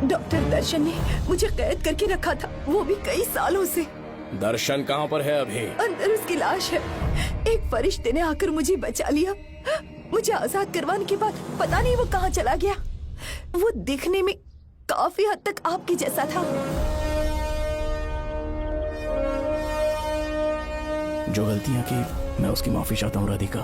डॉक्टर दर्शन ने मुझे कैद करके रखा था, वो भी कई सालों से। दर्शन कहाँ पर है अभी? अंदर उसकी लाश है। एक फरिश्ते ने आकर मुझे बचा लिया। मुझे आजाद करवाने के बाद पता नहीं वो कहाँ चला गया। वो दिखने में काफी हद तक आपके जैसा था। जो गलतियां की मैं उसकी माफी चाहता हूँ राधिका।